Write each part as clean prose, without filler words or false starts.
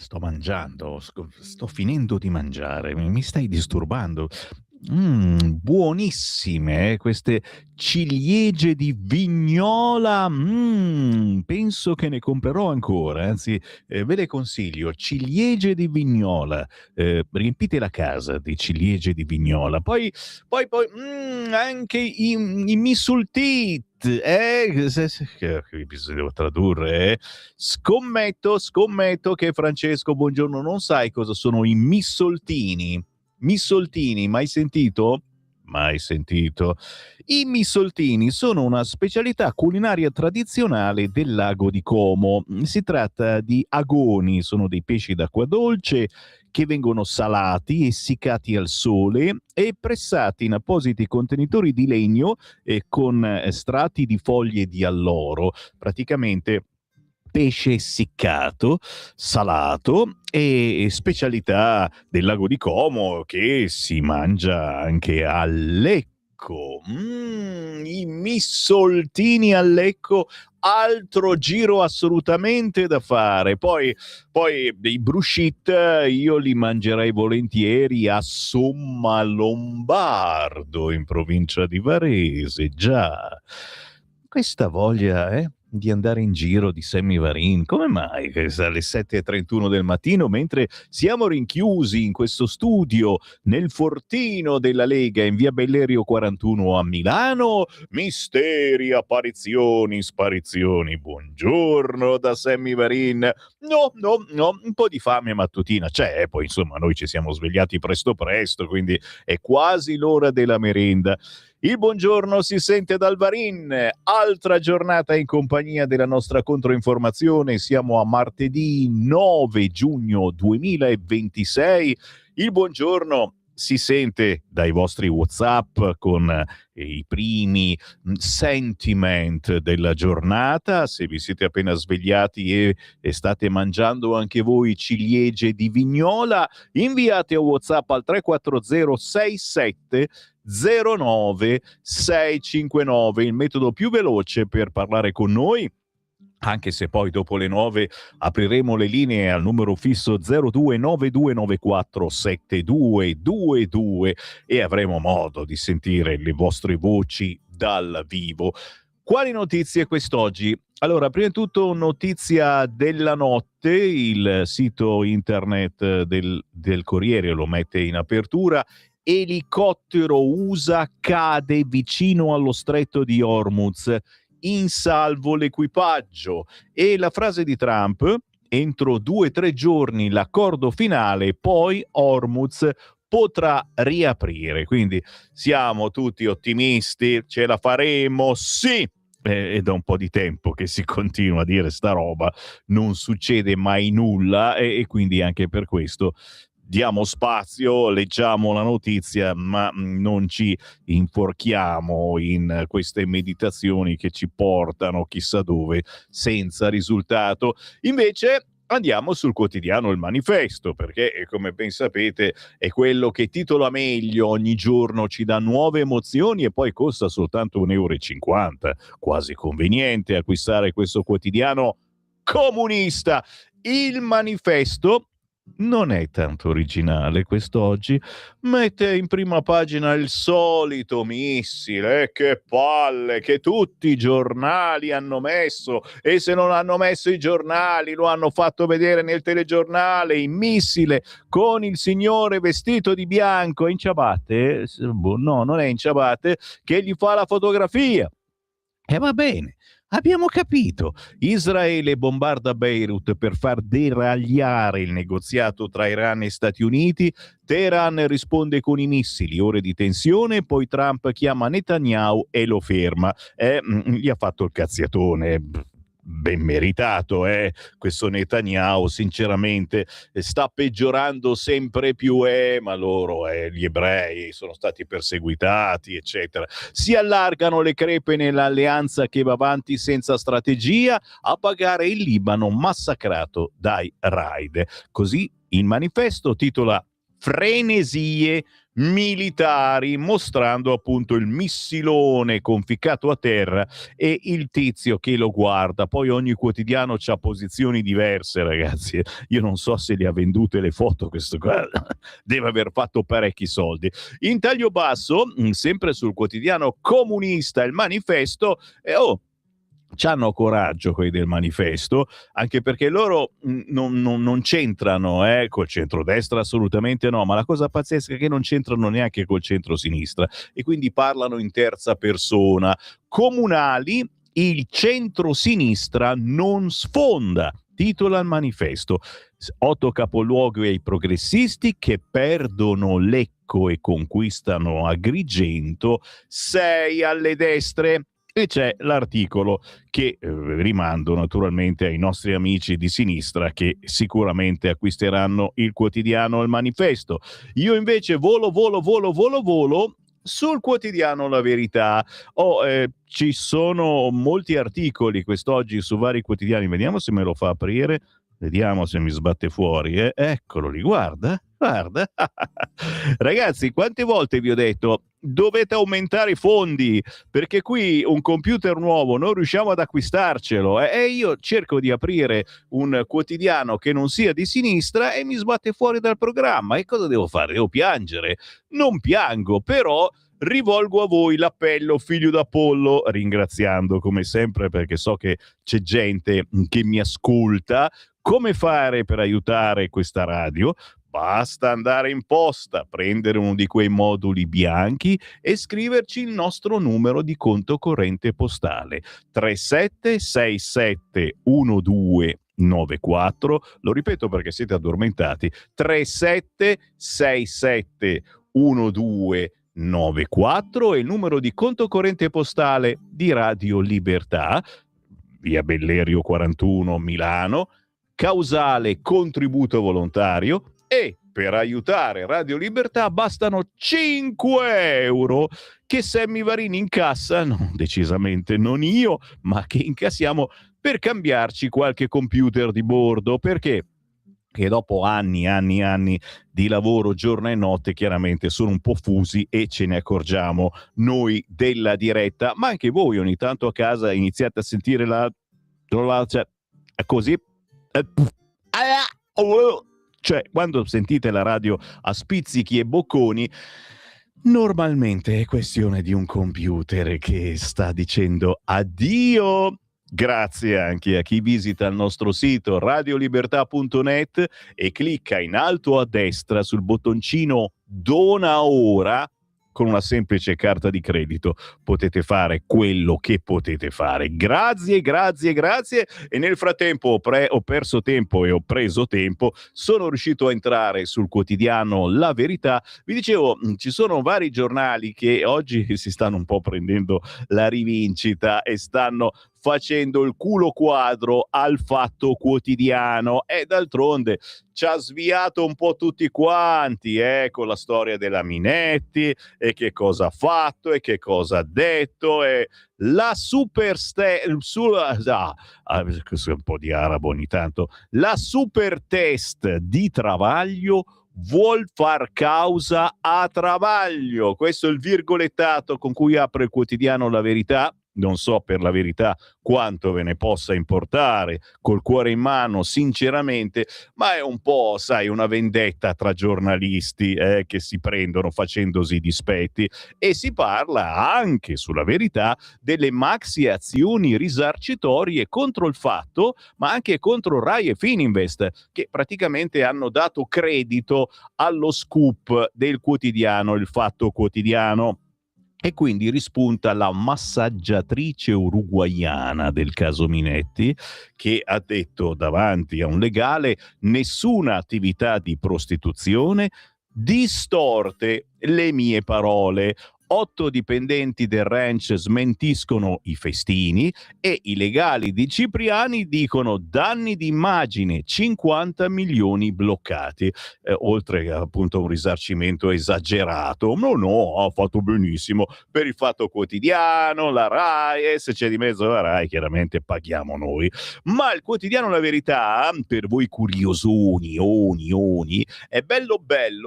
Sto mangiando, sto finendo di mangiare, mi stai disturbando. Buonissime queste ciliegie di Vignola, penso che ne comprerò ancora, anzi, ve le consiglio, ciliegie di Vignola, riempite la casa di ciliegie di Vignola. Poi, anche i Missultit, che devo tradurre, Scommetto che Francesco Buongiorno non sai cosa sono i missoltini. Missoltini, mai sentito? Mai sentito. I missoltini sono una specialità culinaria tradizionale del lago di Como. Si tratta di agoni, sono dei pesci d'acqua dolce che vengono salati, essiccati al sole e pressati in appositi contenitori di legno con strati di foglie di alloro. Praticamente pesce essiccato, salato e specialità del lago di Como che si mangia anche a Lecco. I missoltini a Lecco, altro giro assolutamente da fare. Poi dei bruschetta io li mangerei volentieri a Sommalombardo in provincia di Varese, già. Questa voglia, di andare in giro di Semivarin, come mai che alle 7:31 del mattino, mentre siamo rinchiusi in questo studio nel fortino della Lega in via Bellerio 41 a Milano, misteri, apparizioni, sparizioni, buongiorno da Semivarin. No, un po' di fame mattutina c'è, poi insomma noi ci siamo svegliati presto, quindi è quasi l'ora della merenda. Il buongiorno si sente dal Varin, altra giornata in compagnia della nostra controinformazione, siamo a martedì 9 giugno 2026, il buongiorno si sente dai vostri WhatsApp con i primi sentiment della giornata, se vi siete appena svegliati e state mangiando anche voi ciliegie di Vignola, inviate un WhatsApp al 340 67 09 659, il metodo più veloce per parlare con noi, anche se poi dopo le 9 apriremo le linee al numero fisso 0292947222 e avremo modo di sentire le vostre voci dal vivo. Quali notizie quest'oggi? Allora, prima di tutto notizia della notte, il sito internet del Corriere lo mette in apertura. Elicottero USA cade vicino allo stretto di Hormuz, in salvo l'equipaggio. E la frase di Trump: entro 2 o 3 giorni l'accordo finale, poi Hormuz potrà riaprire. Quindi siamo tutti ottimisti, ce la faremo, sì. È da un po' di tempo che si continua a dire sta roba, non succede mai nulla e quindi anche per questo diamo spazio, leggiamo la notizia, ma non ci inforchiamo in queste meditazioni che ci portano chissà dove senza risultato. Invece andiamo sul quotidiano Il Manifesto, perché come ben sapete è quello che titola meglio, ogni giorno ci dà nuove emozioni e poi costa soltanto 1,50 euro. Quasi conveniente acquistare questo quotidiano comunista. Il Manifesto non è tanto originale quest'oggi, mette in prima pagina il solito missile, che palle, che tutti i giornali hanno messo, e se non hanno messo i giornali lo hanno fatto vedere nel telegiornale, il missile con il signore vestito di bianco in ciabatte, no, non è in ciabatte, che gli fa la fotografia. E va bene, abbiamo capito. Israele bombarda Beirut per far deragliare il negoziato tra Iran e Stati Uniti. Teheran risponde con i missili, ore di tensione, poi Trump chiama Netanyahu e lo ferma. Gli ha fatto il cazziatone. Ben meritato, questo Netanyahu, sinceramente, sta peggiorando sempre più, ma loro, gli ebrei sono stati perseguitati, eccetera. Si allargano le crepe nell'alleanza che va avanti senza strategia, a pagare il Libano massacrato dai raid. Così il Manifesto titola: frenesie militari, mostrando appunto il missilone conficcato a terra e il tizio che lo guarda. Poi ogni quotidiano c'ha posizioni diverse, ragazzi. Io non so se le ha vendute le foto questo qua, deve aver fatto parecchi soldi. In taglio basso, sempre sul quotidiano comunista Il Manifesto, c'hanno coraggio quelli del Manifesto, anche perché loro non c'entrano col centrodestra, assolutamente no, ma la cosa pazzesca è che non c'entrano neanche col centrosinistra e quindi parlano in terza persona. Comunali, il centrosinistra non sfonda, titola Il Manifesto. 8 capoluoghi ai progressisti che perdono Lecco e conquistano Agrigento, 6 alle destre. E c'è l'articolo che rimando naturalmente ai nostri amici di sinistra che sicuramente acquisteranno il quotidiano Il Manifesto. Io invece volo sul quotidiano La Verità. Ci sono molti articoli quest'oggi su vari quotidiani, vediamo se me lo fa aprire. Vediamo se mi sbatte fuori. Eccolo lì, guarda. Ragazzi, quante volte vi ho detto dovete aumentare i fondi perché qui un computer nuovo non riusciamo ad acquistarcelo e io cerco di aprire un quotidiano che non sia di sinistra e mi sbatte fuori dal programma. E cosa devo fare? Devo piangere? Non piango, però rivolgo a voi l'appello figlio d'Apollo, ringraziando come sempre perché so che c'è gente che mi ascolta. Come fare per aiutare questa radio? Basta andare in posta, prendere uno di quei moduli bianchi e scriverci il nostro numero di conto corrente postale 37671294. Lo ripeto perché siete addormentati: 37671294 è il numero di conto corrente postale di Radio Libertà, via Bellerio 41 Milano, causale contributo volontario. E per aiutare Radio Libertà bastano 5 euro che Sammy Varini incassa, no, decisamente non io, ma che incassiamo per cambiarci qualche computer di bordo, perché che dopo anni di lavoro giorno e notte chiaramente sono un po' fusi e ce ne accorgiamo noi della diretta, ma anche voi ogni tanto a casa iniziate a sentire cioè, così cioè quando sentite la radio a spizzichi e bocconi, normalmente è questione di un computer che sta dicendo addio. Grazie anche a chi visita il nostro sito radiolibertà.net e clicca in alto a destra sul bottoncino Dona ora. Con una semplice carta di credito potete fare quello che potete fare. Grazie. E nel frattempo ho perso tempo e ho preso tempo. Sono riuscito a entrare sul quotidiano La Verità. Vi dicevo, ci sono vari giornali che oggi si stanno un po' prendendo la rivincita e stanno facendo il culo quadro al Fatto Quotidiano e d'altronde ci ha sviato un po' tutti quanti con la storia della Minetti e che cosa ha fatto e che cosa ha detto e la questo è un po' di arabo ogni tanto. La super test di Travaglio vuol far causa a Travaglio. Questo è il virgolettato con cui apre il quotidiano La Verità. Non so per la verità quanto ve ne possa importare, col cuore in mano, sinceramente, ma è un po', sai, una vendetta tra giornalisti che si prendono facendosi dispetti, e si parla anche sulla Verità delle maxi azioni risarcitorie contro il Fatto, ma anche contro Rai e Fininvest, che praticamente hanno dato credito allo scoop del quotidiano Il Fatto Quotidiano. E quindi rispunta la massaggiatrice uruguaiana del caso Minetti, che ha detto davanti a un legale: nessuna attività di prostituzione, distorte le mie parole. 8 dipendenti del ranch smentiscono i festini e i legali di Cipriani dicono danni di immagine, 50 milioni bloccati, oltre appunto a un risarcimento esagerato. No, ha fatto benissimo per il Fatto Quotidiano, la Rai, e se c'è di mezzo la Rai chiaramente paghiamo noi. Ma il quotidiano La Verità, per voi curiosoni, è bello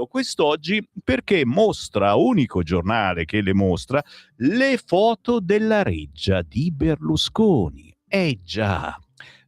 quest'oggi perché mostra, unico giornale che le mostra, le foto della reggia di Berlusconi. Già,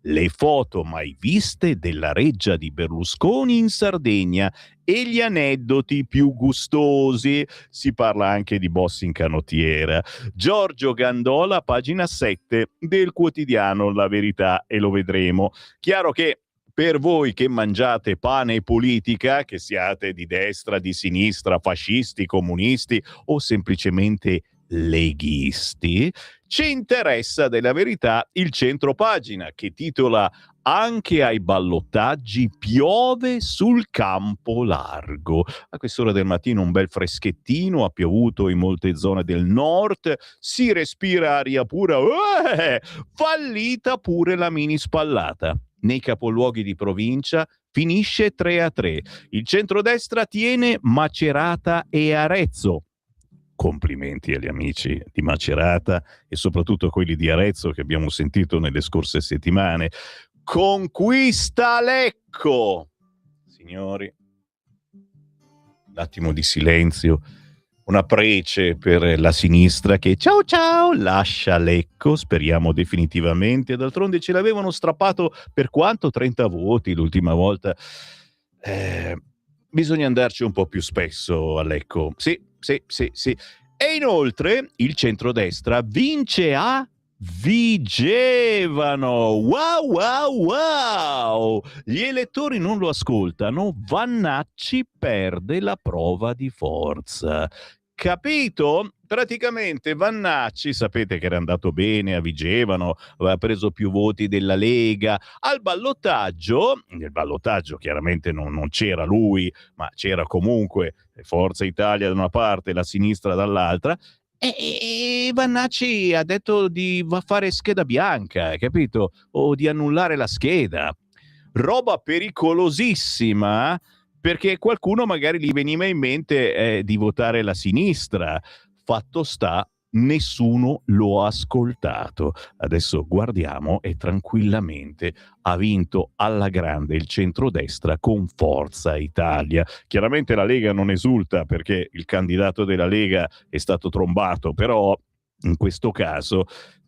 le foto mai viste della reggia di Berlusconi in Sardegna e gli aneddoti più gustosi. Si parla anche di boss in canottiera. Giorgio Gandola, pagina 7 del quotidiano La Verità, e lo vedremo. Chiaro che per voi che mangiate pane e politica, che siate di destra, di sinistra, fascisti, comunisti o semplicemente leghisti, ci interessa della Verità il centro pagina che titola anche ai ballottaggi piove sul campo largo. A quest'ora del mattino un bel freschettino, ha piovuto in molte zone del nord, si respira aria pura, fallita pure la mini spallata. Nei capoluoghi di provincia finisce 3-3. Il centrodestra tiene Macerata e Arezzo. Complimenti agli amici di Macerata e soprattutto quelli di Arezzo che abbiamo sentito nelle scorse settimane. Conquista Lecco. Signori, un attimo di silenzio, una prece per la sinistra che ciao lascia Lecco, speriamo definitivamente. D'altronde ce l'avevano strappato per quanto? 30 voti l'ultima volta. Bisogna andarci un po' più spesso a Lecco. Sì. E inoltre il centrodestra vince a Vigevano. Wow! Gli elettori non lo ascoltano, Vannacci perde la prova di forza. Capito? Praticamente Vannacci, sapete che era andato bene a Vigevano, aveva preso più voti della Lega. Nel ballottaggio chiaramente non c'era lui, ma c'era comunque Forza Italia da una parte e la sinistra dall'altra. E Vannacci ha detto di fare scheda bianca, capito? O di annullare la scheda. Roba pericolosissima, perché qualcuno magari gli veniva in mente di votare la sinistra. Fatto sta, nessuno lo ha ascoltato. Adesso guardiamo e tranquillamente ha vinto alla grande il centrodestra con Forza Italia. Chiaramente la Lega non esulta perché il candidato della Lega è stato trombato, però in questo caso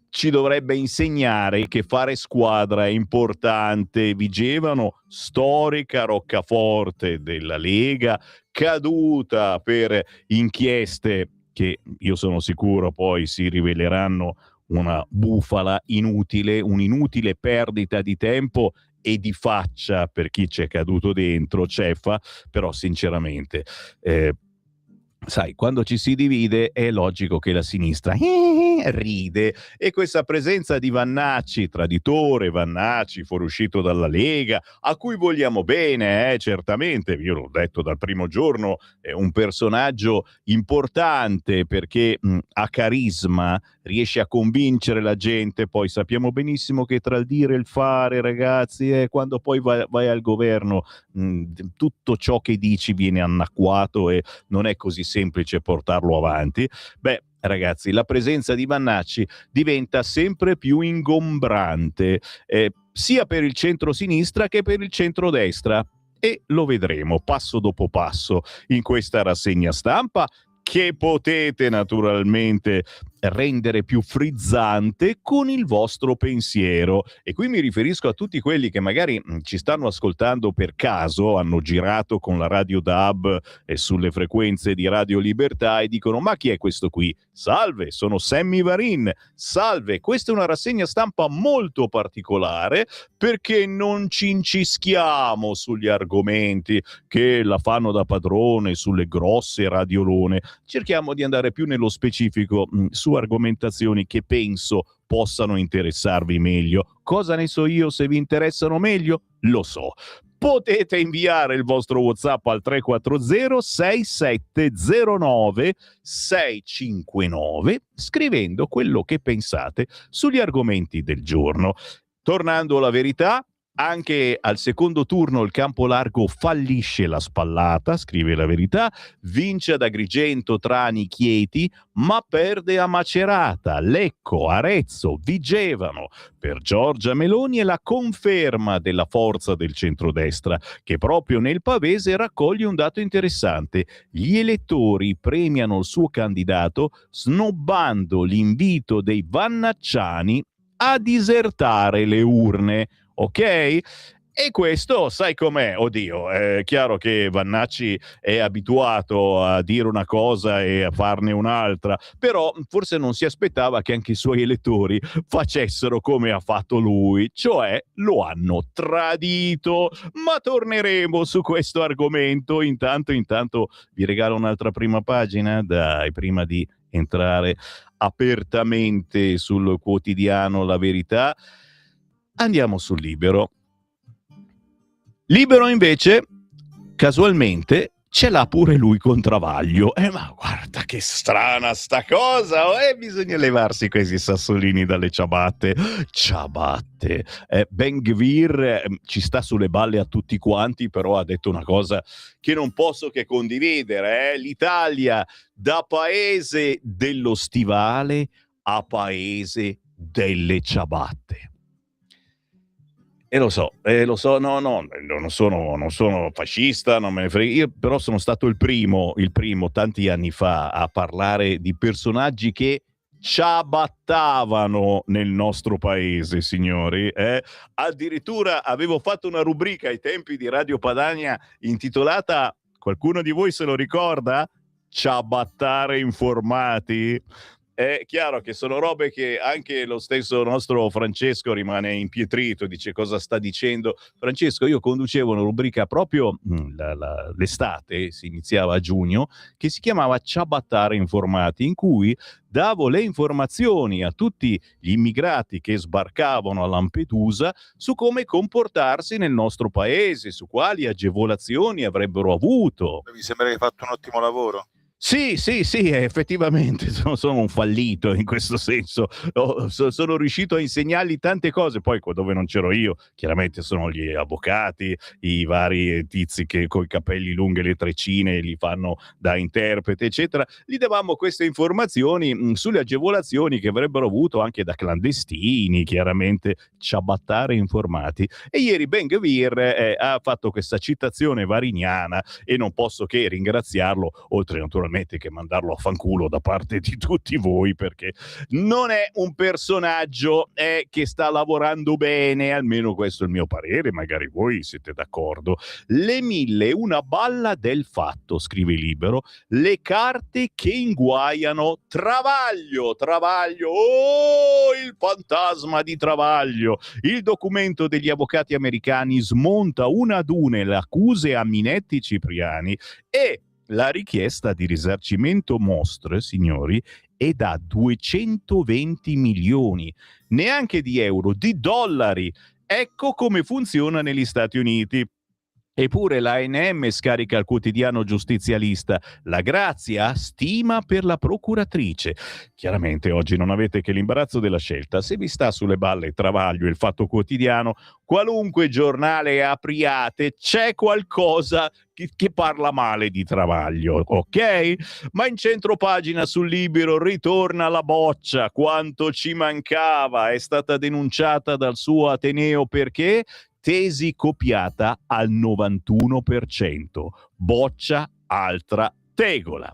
ci dovrebbe insegnare che fare squadra è importante. Vigevano, storica roccaforte della Lega, caduta per inchieste che io sono sicuro poi si riveleranno una bufala inutile, un'inutile perdita di tempo e di faccia per chi c'è caduto dentro, ceffa, però sinceramente sai, quando ci si divide è logico che la sinistra ride, e questa presenza di Vannacci, traditore Vannacci, fuoriuscito dalla Lega, a cui vogliamo bene, certamente, io l'ho detto dal primo giorno, è un personaggio importante perché ha carisma, riesce a convincere la gente, poi sappiamo benissimo che tra il dire e il fare, ragazzi, quando poi vai al governo, tutto ciò che dici viene annacquato e non è così semplice portarlo avanti. Beh, ragazzi, la presenza di Vannacci diventa sempre più ingombrante, sia per il centro-sinistra che per il centro-destra. E lo vedremo passo dopo passo in questa rassegna stampa, che potete naturalmente rendere più frizzante con il vostro pensiero. E qui mi riferisco a tutti quelli che magari ci stanno ascoltando per caso, hanno girato con la radio DAB e sulle frequenze di Radio Libertà e dicono: ma chi è questo qui? Salve, sono Sammy Varin. Salve, questa è una rassegna stampa molto particolare perché non ci incischiamo sugli argomenti che la fanno da padrone sulle grosse radiolone. Cerchiamo di andare più nello specifico su argomentazioni che penso possano interessarvi meglio. Cosa ne so io se vi interessano meglio? Lo so. Potete inviare il vostro WhatsApp al 340 6709 659 scrivendo quello che pensate sugli argomenti del giorno. Tornando alla verità, anche al secondo turno il campo largo fallisce la spallata, scrive la verità, vince ad Agrigento, Trani, Chieti, ma perde a Macerata, Lecco, Arezzo, Vigevano. Per Giorgia Meloni è la conferma della forza del centrodestra, che proprio nel Pavese raccoglie un dato interessante. Gli elettori premiano il suo candidato snobbando l'invito dei vannacciani a disertare le urne. Ok? E questo, sai com'è? Oddio, è chiaro che Vannacci è abituato a dire una cosa e a farne un'altra, però forse non si aspettava che anche i suoi elettori facessero come ha fatto lui, cioè lo hanno tradito. Ma torneremo su questo argomento. Intanto vi regalo un'altra prima pagina, dai, prima di entrare apertamente sul quotidiano La Verità. Andiamo sul Libero. Libero invece, casualmente, ce l'ha pure lui con Travaglio. Ma guarda che strana sta cosa! Bisogna levarsi questi sassolini dalle ciabatte. Ciabatte. Ben Gvir ci sta sulle balle a tutti quanti, però ha detto una cosa che non posso che condividere. L'Italia da paese dello stivale a paese delle ciabatte. E lo so, no, non sono fascista, non me ne frega. Io però sono stato il primo tanti anni fa a parlare di personaggi che ciabattavano nel nostro paese, signori. Addirittura avevo fatto una rubrica ai tempi di Radio Padania intitolata, qualcuno di voi se lo ricorda? Ciabattare informati. È chiaro che sono robe che anche lo stesso nostro Francesco rimane impietrito, dice cosa sta dicendo. Francesco, io conducevo una rubrica proprio l'estate, si iniziava a giugno, che si chiamava Ciabattare informati, in cui davo le informazioni a tutti gli immigrati che sbarcavano a Lampedusa su come comportarsi nel nostro paese, su quali agevolazioni avrebbero avuto. Mi sembra che hai fatto un ottimo lavoro. Sì, effettivamente sono un fallito in questo senso. Sono riuscito a insegnargli tante cose, poi dove non c'ero io, chiaramente sono gli avvocati, i vari tizi che coi capelli lunghi e le treccine li fanno da interprete, eccetera. Gli davamo queste informazioni sulle agevolazioni che avrebbero avuto anche da clandestini, chiaramente ciabattare informati. E ieri Ben Gvir ha fatto questa citazione variniana e non posso che ringraziarlo, oltre naturalmente che mandarlo a fanculo da parte di tutti voi, perché non è un personaggio che sta lavorando bene, almeno questo è il mio parere, magari voi siete d'accordo. Le 1001 balla del fatto, scrive Libero, le carte che inguaiano Travaglio, il fantasma di Travaglio. Il documento degli avvocati americani smonta una ad una le accuse a Minetti Cipriani e la richiesta di risarcimento mostre, signori, è da 220 milioni, neanche di euro, di dollari. Ecco come funziona negli Stati Uniti. Eppure l'ANM scarica il quotidiano giustizialista. La grazia stima per la procuratrice. Chiaramente oggi non avete che l'imbarazzo della scelta. Se vi sta sulle balle Travaglio e il Fatto Quotidiano, qualunque giornale apriate, c'è qualcosa che parla male di Travaglio, ok? Ma in centro pagina sul Libero ritorna la boccia. Quanto ci mancava! È stata denunciata dal suo Ateneo perché tesi copiata al 91%. Boccia, altra tegola.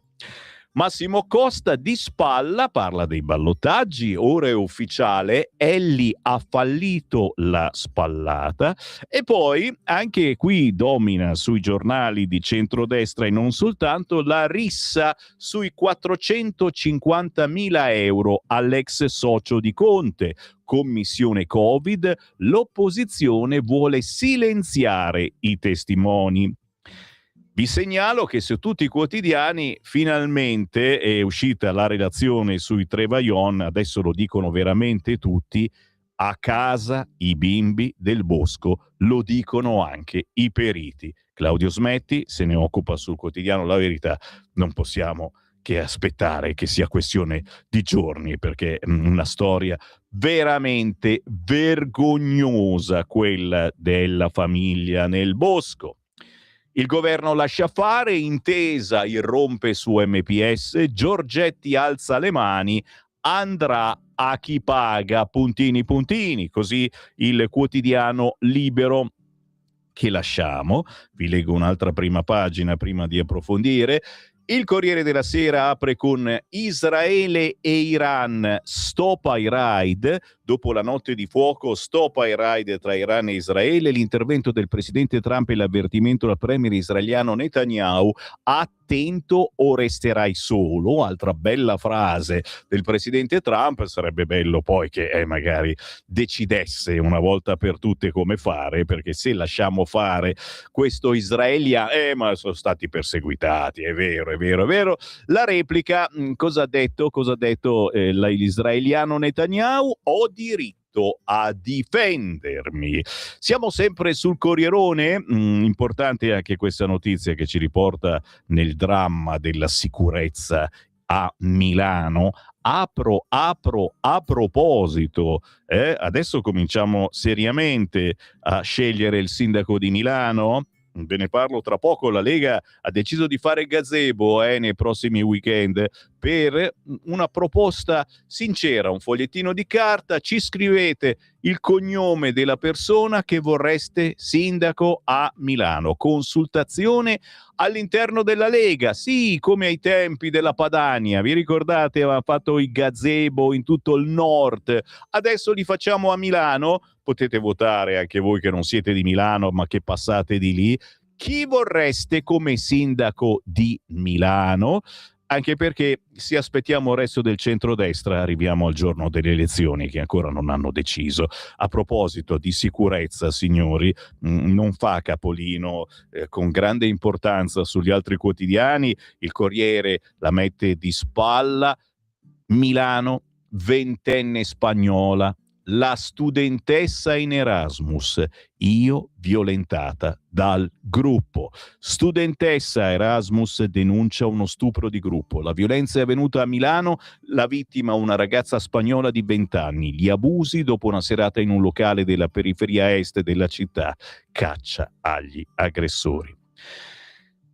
Massimo Costa di spalla parla dei ballottaggi, ora è ufficiale, Elly ha fallito la spallata e poi anche qui domina sui giornali di centrodestra e non soltanto la rissa sui 450.000 euro all'ex socio di Conte. Commissione Covid, l'opposizione vuole silenziare i testimoni. Vi segnalo che su tutti i quotidiani finalmente è uscita la relazione sui Trevaillon, adesso lo dicono veramente tutti, a casa i bimbi del bosco, lo dicono anche i periti. Claudio Smetti se ne occupa sul quotidiano La Verità, non possiamo che aspettare che sia questione di giorni, perché è una storia veramente vergognosa quella della famiglia nel bosco. Il governo lascia fare, Intesa irrompe su MPS, Giorgetti alza le mani, andrà a chi paga, puntini puntini, così il quotidiano Libero che lasciamo. Vi leggo un'altra prima pagina prima di approfondire. Il Corriere della Sera apre con Israele e Iran, stop ai raid. Dopo la notte di fuoco, stop ai raid tra Iran e Israele, l'intervento del presidente Trump e l'avvertimento al premier israeliano Netanyahu: attento o resterai solo. Altra bella frase del presidente Trump. Sarebbe bello poi che magari decidesse una volta per tutte come fare, perché se lasciamo fare questo israeliano, ma sono stati perseguitati, è vero, è vero, è vero. La replica, cosa ha detto? L'israeliano Netanyahu? Ho diritto a difendermi. Siamo sempre sul Corrierone, importante anche questa notizia che ci riporta nel dramma della sicurezza a Milano. A proposito, adesso cominciamo seriamente a scegliere il sindaco di Milano. Ve ne parlo tra poco. La Lega ha deciso di fare gazebo nei prossimi weekend per una proposta sincera, un fogliettino di carta, ci scrivete il cognome della persona che vorreste sindaco a Milano, consultazione all'interno della Lega, sì, come ai tempi della Padania, vi ricordate, aveva fatto i gazebo in tutto il nord, adesso li facciamo a Milano, potete votare anche voi che non siete di Milano ma che passate di lì. Chi vorreste come sindaco di Milano? Anche perché se aspettiamo il resto del centrodestra arriviamo al giorno delle elezioni che ancora non hanno deciso. A proposito di sicurezza, signori, non fa capolino con grande importanza sugli altri quotidiani, il Corriere la mette di spalla. Milano, ventenne spagnola, la studentessa in Erasmus, io violentata dal gruppo. Studentessa Erasmus denuncia uno stupro di gruppo. La violenza è avvenuta a Milano, la vittima una ragazza spagnola di 20 anni. Gli abusi dopo una serata in un locale della periferia est della città. Caccia agli aggressori.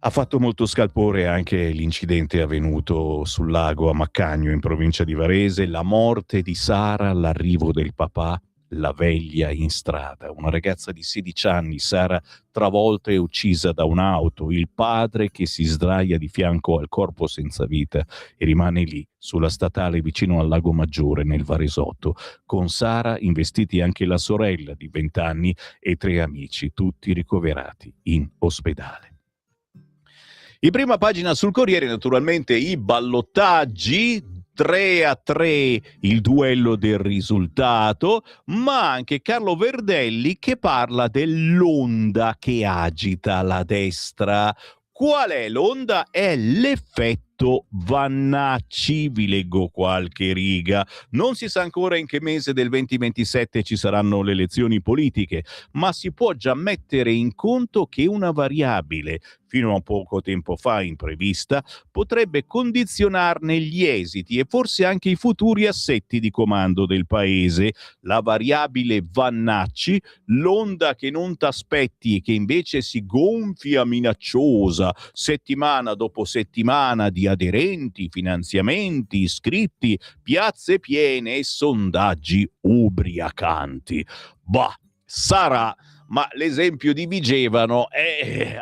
Ha fatto molto scalpore anche l'incidente avvenuto sul lago a Maccagno in provincia di Varese, la morte di Sara all'arrivo del papà, la veglia in strada, una ragazza di 16 anni, Sara, travolta e uccisa da un'auto, il padre che si sdraia di fianco al corpo senza vita e rimane lì sulla statale vicino al Lago Maggiore nel Varesotto, con Sara investiti anche la sorella di 20 anni e 3 amici, tutti ricoverati in ospedale. In prima pagina sul Corriere naturalmente i ballottaggi, 3-3 il duello del risultato, ma anche Carlo Verdelli che parla dell'onda che agita la destra. Qual è l'onda? È l'effetto Vannacci, vi leggo qualche riga. Non si sa ancora in che mese del 2027 ci saranno le elezioni politiche, ma si può già mettere in conto che una variabile fino a poco tempo fa imprevista, potrebbe condizionarne gli esiti e forse anche i futuri assetti di comando del paese. La variabile Vannacci, l'onda che non t'aspetti e che invece si gonfia minacciosa settimana dopo settimana di aderenti, finanziamenti, iscritti, piazze piene e sondaggi ubriacanti. Bah, sarà. Ma l'esempio di Vigevano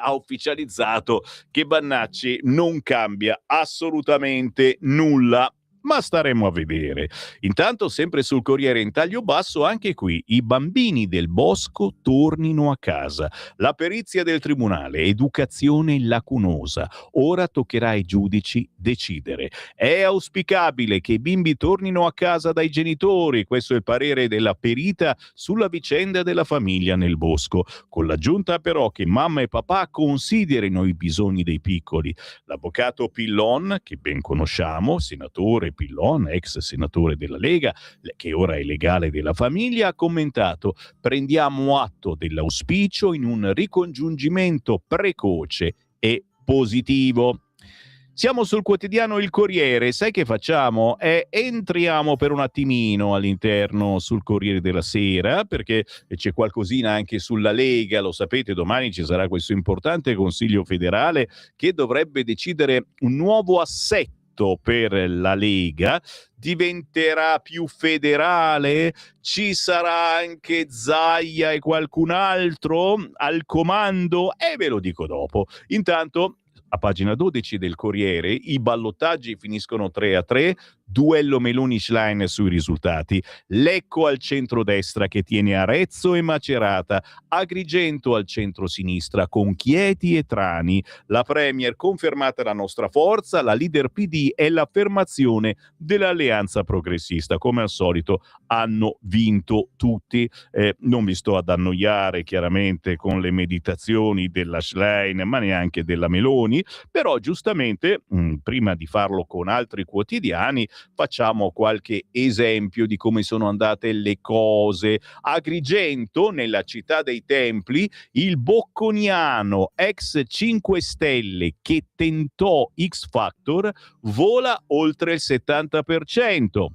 ha ufficializzato che Vannacci non cambia assolutamente nulla. Ma staremo a vedere. Intanto, sempre sul Corriere in taglio basso, anche qui i bambini del bosco tornino a casa. La perizia del tribunale, educazione lacunosa. Ora toccherà ai giudici decidere. È auspicabile che i bimbi tornino a casa dai genitori, questo è il parere della perita sulla vicenda della famiglia nel bosco, con l'aggiunta però che mamma e papà considerino i bisogni dei piccoli. L'avvocato Pillon, che ben conosciamo, senatore Pillon, ex senatore della Lega, che ora è legale della famiglia, ha commentato: prendiamo atto dell'auspicio in un ricongiungimento precoce e positivo. Siamo sul quotidiano Il Corriere, sai che facciamo? Entriamo per un attimino all'interno sul Corriere della Sera, perché c'è qualcosina anche sulla Lega, lo sapete, domani ci sarà questo importante Consiglio federale che dovrebbe decidere un nuovo assetto per la Lega. Diventerà più federale? Ci sarà anche Zaia e qualcun altro al comando? E ve lo dico dopo. Intanto, a pagina 12 del Corriere, i ballottaggi finiscono 3-3, duello Meloni-Schlein sui risultati, Lecco al centrodestra che tiene Arezzo e Macerata, Agrigento al centro-sinistra con Chieti e Trani, la Premier confermata la nostra forza, la leader PD e l'affermazione dell'alleanza progressista. Come al solito hanno vinto tutti. Non vi sto ad annoiare chiaramente con le meditazioni della Schlein, ma neanche della Meloni, però giustamente prima di farlo con altri quotidiani facciamo qualche esempio di come sono andate le cose. Agrigento, nella città dei templi, il bocconiano ex 5 Stelle che tentò X Factor vola oltre il 70%.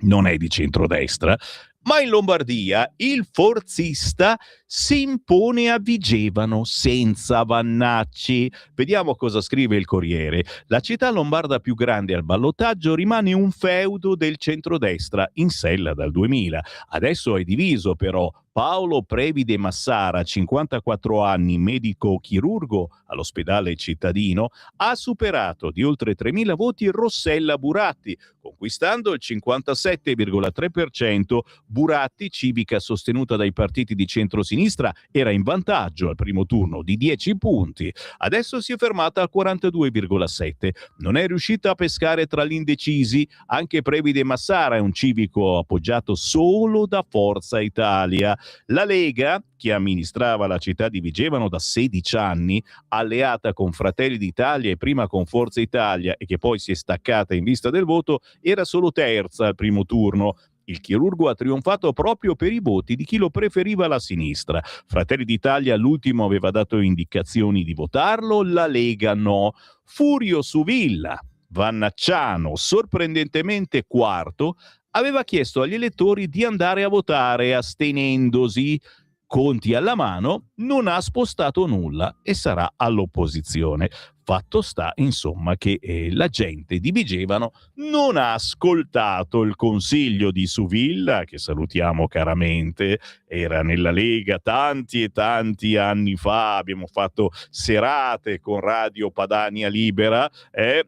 Non è di centrodestra, ma in Lombardia il forzista si impone a Vigevano senza Vannacci. Vediamo cosa scrive il Corriere. La città lombarda più grande al ballottaggio rimane un feudo del centrodestra in sella dal 2000. Adesso è diviso però. Paolo Previde Massara, 54 anni, medico chirurgo all'ospedale cittadino, ha superato di oltre 3.000 voti Rossella Buratti, conquistando il 57,3%. Buratti, civica sostenuta dai partiti di centrosinistra, era in vantaggio al primo turno di 10 punti. Adesso si è fermata al 42,7%. Non è riuscita a pescare tra gli indecisi. Anche Previde Massara è un civico appoggiato solo da Forza Italia. La Lega, che amministrava la città di Vigevano da 16 anni, alleata con Fratelli d'Italia e prima con Forza Italia e che poi si è staccata in vista del voto, era solo terza al primo turno. Il chirurgo ha trionfato proprio per i voti di chi lo preferiva alla sinistra. Fratelli d'Italia all'ultimo aveva dato indicazioni di votarlo, la Lega no. Furio su Villa, Vannacciano, sorprendentemente quarto, aveva chiesto agli elettori di andare a votare astenendosi. Conti alla mano, non ha spostato nulla e sarà all'opposizione. Fatto sta, insomma, che la gente di Vigevano non ha ascoltato il consiglio di Suvilla, che salutiamo caramente, era nella Lega tanti e tanti anni fa, abbiamo fatto serate con Radio Padania Libera,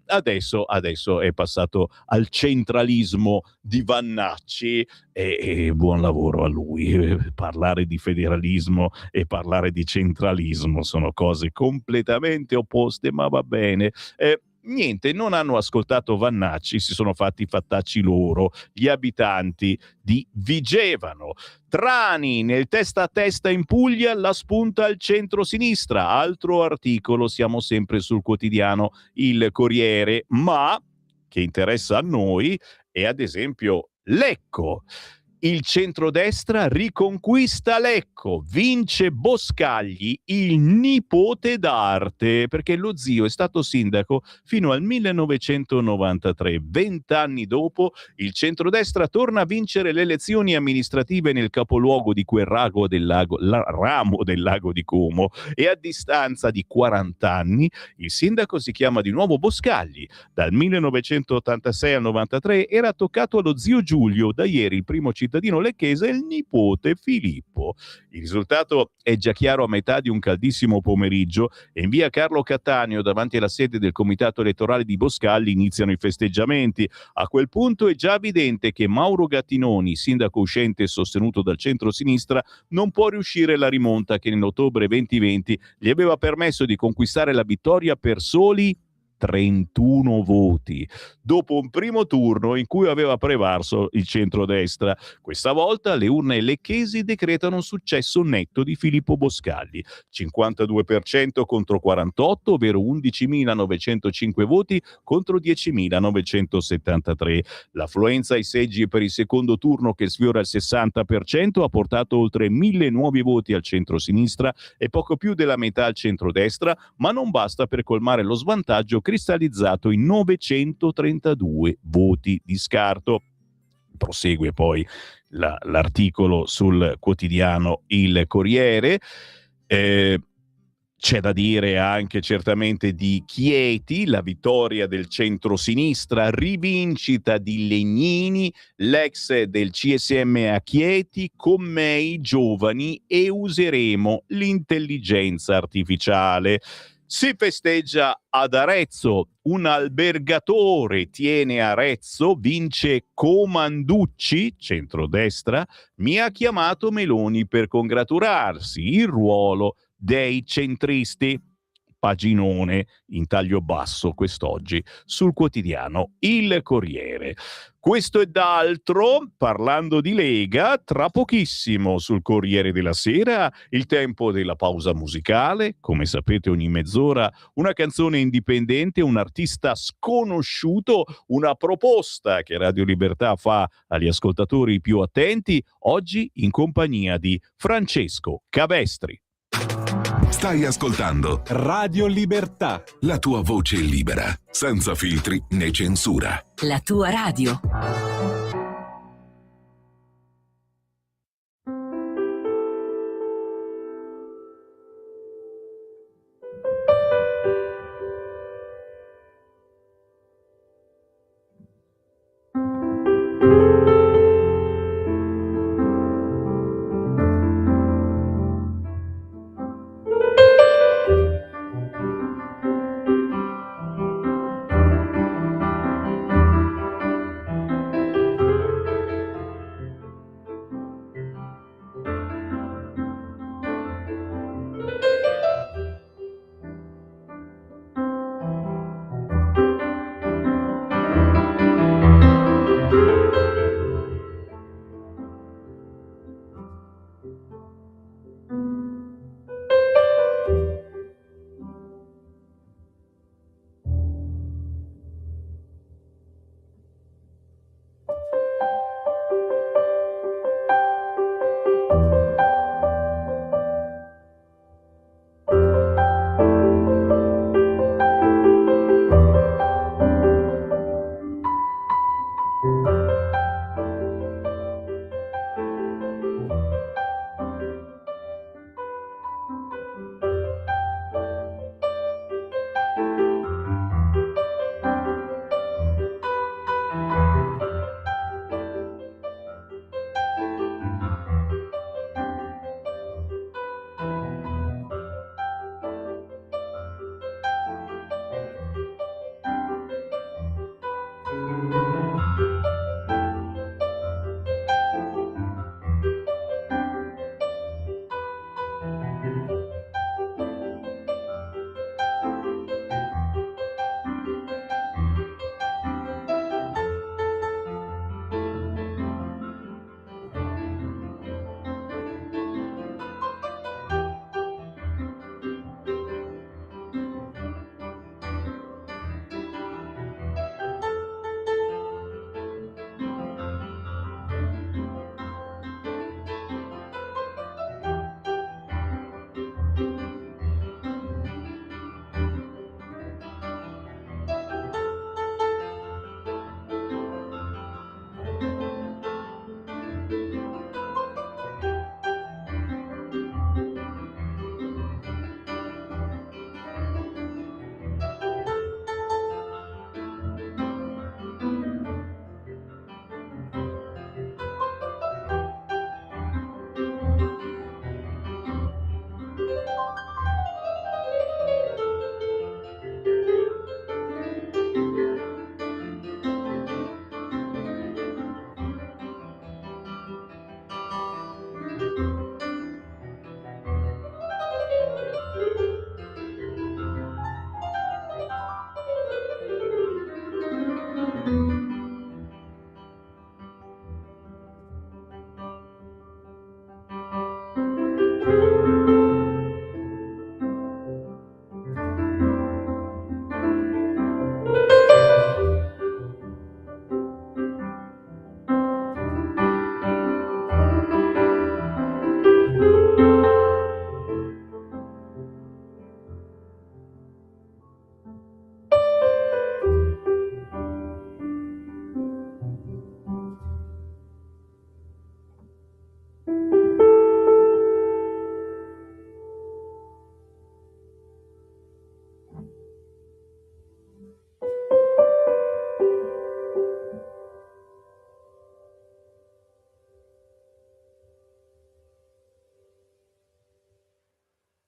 adesso è passato al centralismo di Vannacci e buon lavoro a lui. Parlare di federalismo e parlare di centralismo sono cose completamente opposte, ma va bene. Niente, non hanno ascoltato Vannacci, si sono fatti i fattacci loro, gli abitanti di Vigevano. Trani, nel testa a testa in Puglia, la spunta al centro-sinistra. Altro articolo, siamo sempre sul quotidiano Il Corriere, ma che interessa a noi è ad esempio Lecco. Il centrodestra riconquista Lecco, vince Boscagli, il nipote d'arte, perché lo zio è stato sindaco fino al 1993. 20 anni dopo, il centrodestra torna a vincere le elezioni amministrative nel capoluogo di quel ramo del lago di Como e a distanza di 40 anni il sindaco si chiama di nuovo Boscagli. Dal 1986 al 93 era toccato allo zio Giulio, da ieri il primo cittadino cittadino lecchese il nipote Filippo. Il risultato è già chiaro a metà di un caldissimo pomeriggio e in via Carlo Cattaneo, davanti alla sede del comitato elettorale di Boscalli, iniziano i festeggiamenti. A quel punto è già evidente che Mauro Gattinoni, sindaco uscente sostenuto dal centro-sinistra, non può riuscire la rimonta che nell'ottobre 2020 gli aveva permesso di conquistare la vittoria per soli 31 voti, dopo un primo turno in cui aveva prevalso il centrodestra. Questa volta le urne lecchesi decretano un successo netto di Filippo Boscalli, 52% contro 48, ovvero 11.905 voti contro 10.973. L'affluenza ai seggi per il secondo turno, che sfiora il 60%, ha portato oltre 1.000 nuovi voti al centro-sinistra e poco più della metà al centrodestra, ma non basta per colmare lo svantaggio cristallizzato in 932 voti di scarto. Prosegue poi l'articolo sul quotidiano Il Corriere. C'è da dire anche certamente di Chieti, la vittoria del centrosinistra, rivincita di Legnini, l'ex del CSM a Chieti, con me i giovani e useremo l'intelligenza artificiale. Si festeggia ad Arezzo, un albergatore tiene Arezzo, vince Comanducci, centrodestra, mi ha chiamato Meloni per congratularsi, il ruolo dei centristi. Paginone in taglio basso quest'oggi sul quotidiano Il Corriere. Questo e d'altro, parlando di Lega, tra pochissimo sul Corriere della Sera, il tempo della pausa musicale, come sapete ogni mezz'ora una canzone indipendente, un artista sconosciuto, una proposta che Radio Libertà fa agli ascoltatori più attenti, oggi in compagnia di Francesco Cabestri. Stai ascoltando Radio Libertà, la tua voce libera, senza filtri né censura. La tua radio.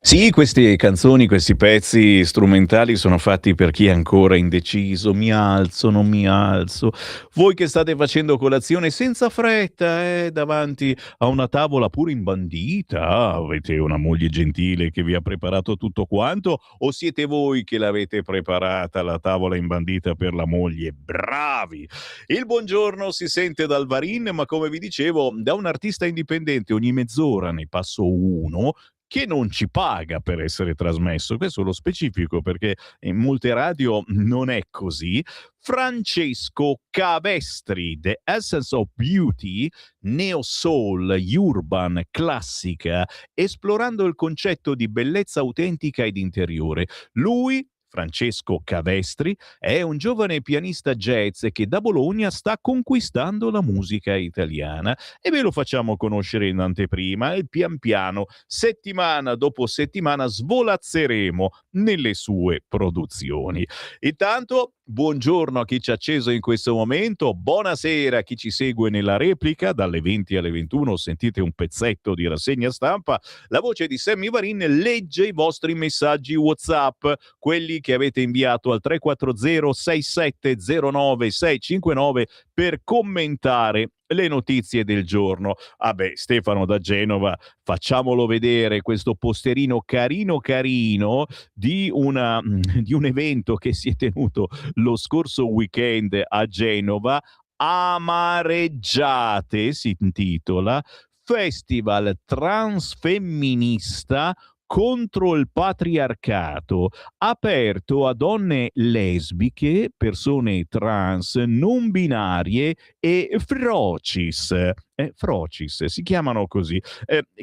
Sì, queste canzoni, questi pezzi strumentali sono fatti per chi è ancora indeciso. Mi alzo, non mi alzo. Voi che state facendo colazione senza fretta, davanti a una tavola pure imbandita, avete una moglie gentile che vi ha preparato tutto quanto, o siete voi che l'avete preparata la tavola imbandita per la moglie? Bravi! Il buongiorno si sente dal Varin, ma come vi dicevo, da un artista indipendente ogni mezz'ora ne passo uno che non ci paga per essere trasmesso. Questo lo specifico perché in molte radio non è così. Francesco Cavestri, The Essence of Beauty, neo soul, urban, classica, esplorando il concetto di bellezza autentica ed interiore. Lui, Francesco Cavestri, è un giovane pianista jazz che da Bologna sta conquistando la musica italiana e ve lo facciamo conoscere in anteprima e pian piano, settimana dopo settimana, svolazzeremo nelle sue produzioni. Intanto, buongiorno a chi ci ha acceso in questo momento, buonasera a chi ci segue nella replica, dalle 20 alle 21 sentite un pezzetto di rassegna stampa, la voce di Sammy Varin legge i vostri messaggi WhatsApp, quelli che avete inviato al 340 6709 659 per commentare le notizie del giorno. Stefano da Genova, facciamolo vedere questo posterino carino carino di un evento che si è tenuto lo scorso weekend a Genova. Amareggiate si intitola, festival transfemminista contro il patriarcato, aperto a donne lesbiche, persone trans, non binarie e frocis. Frocis, si chiamano così.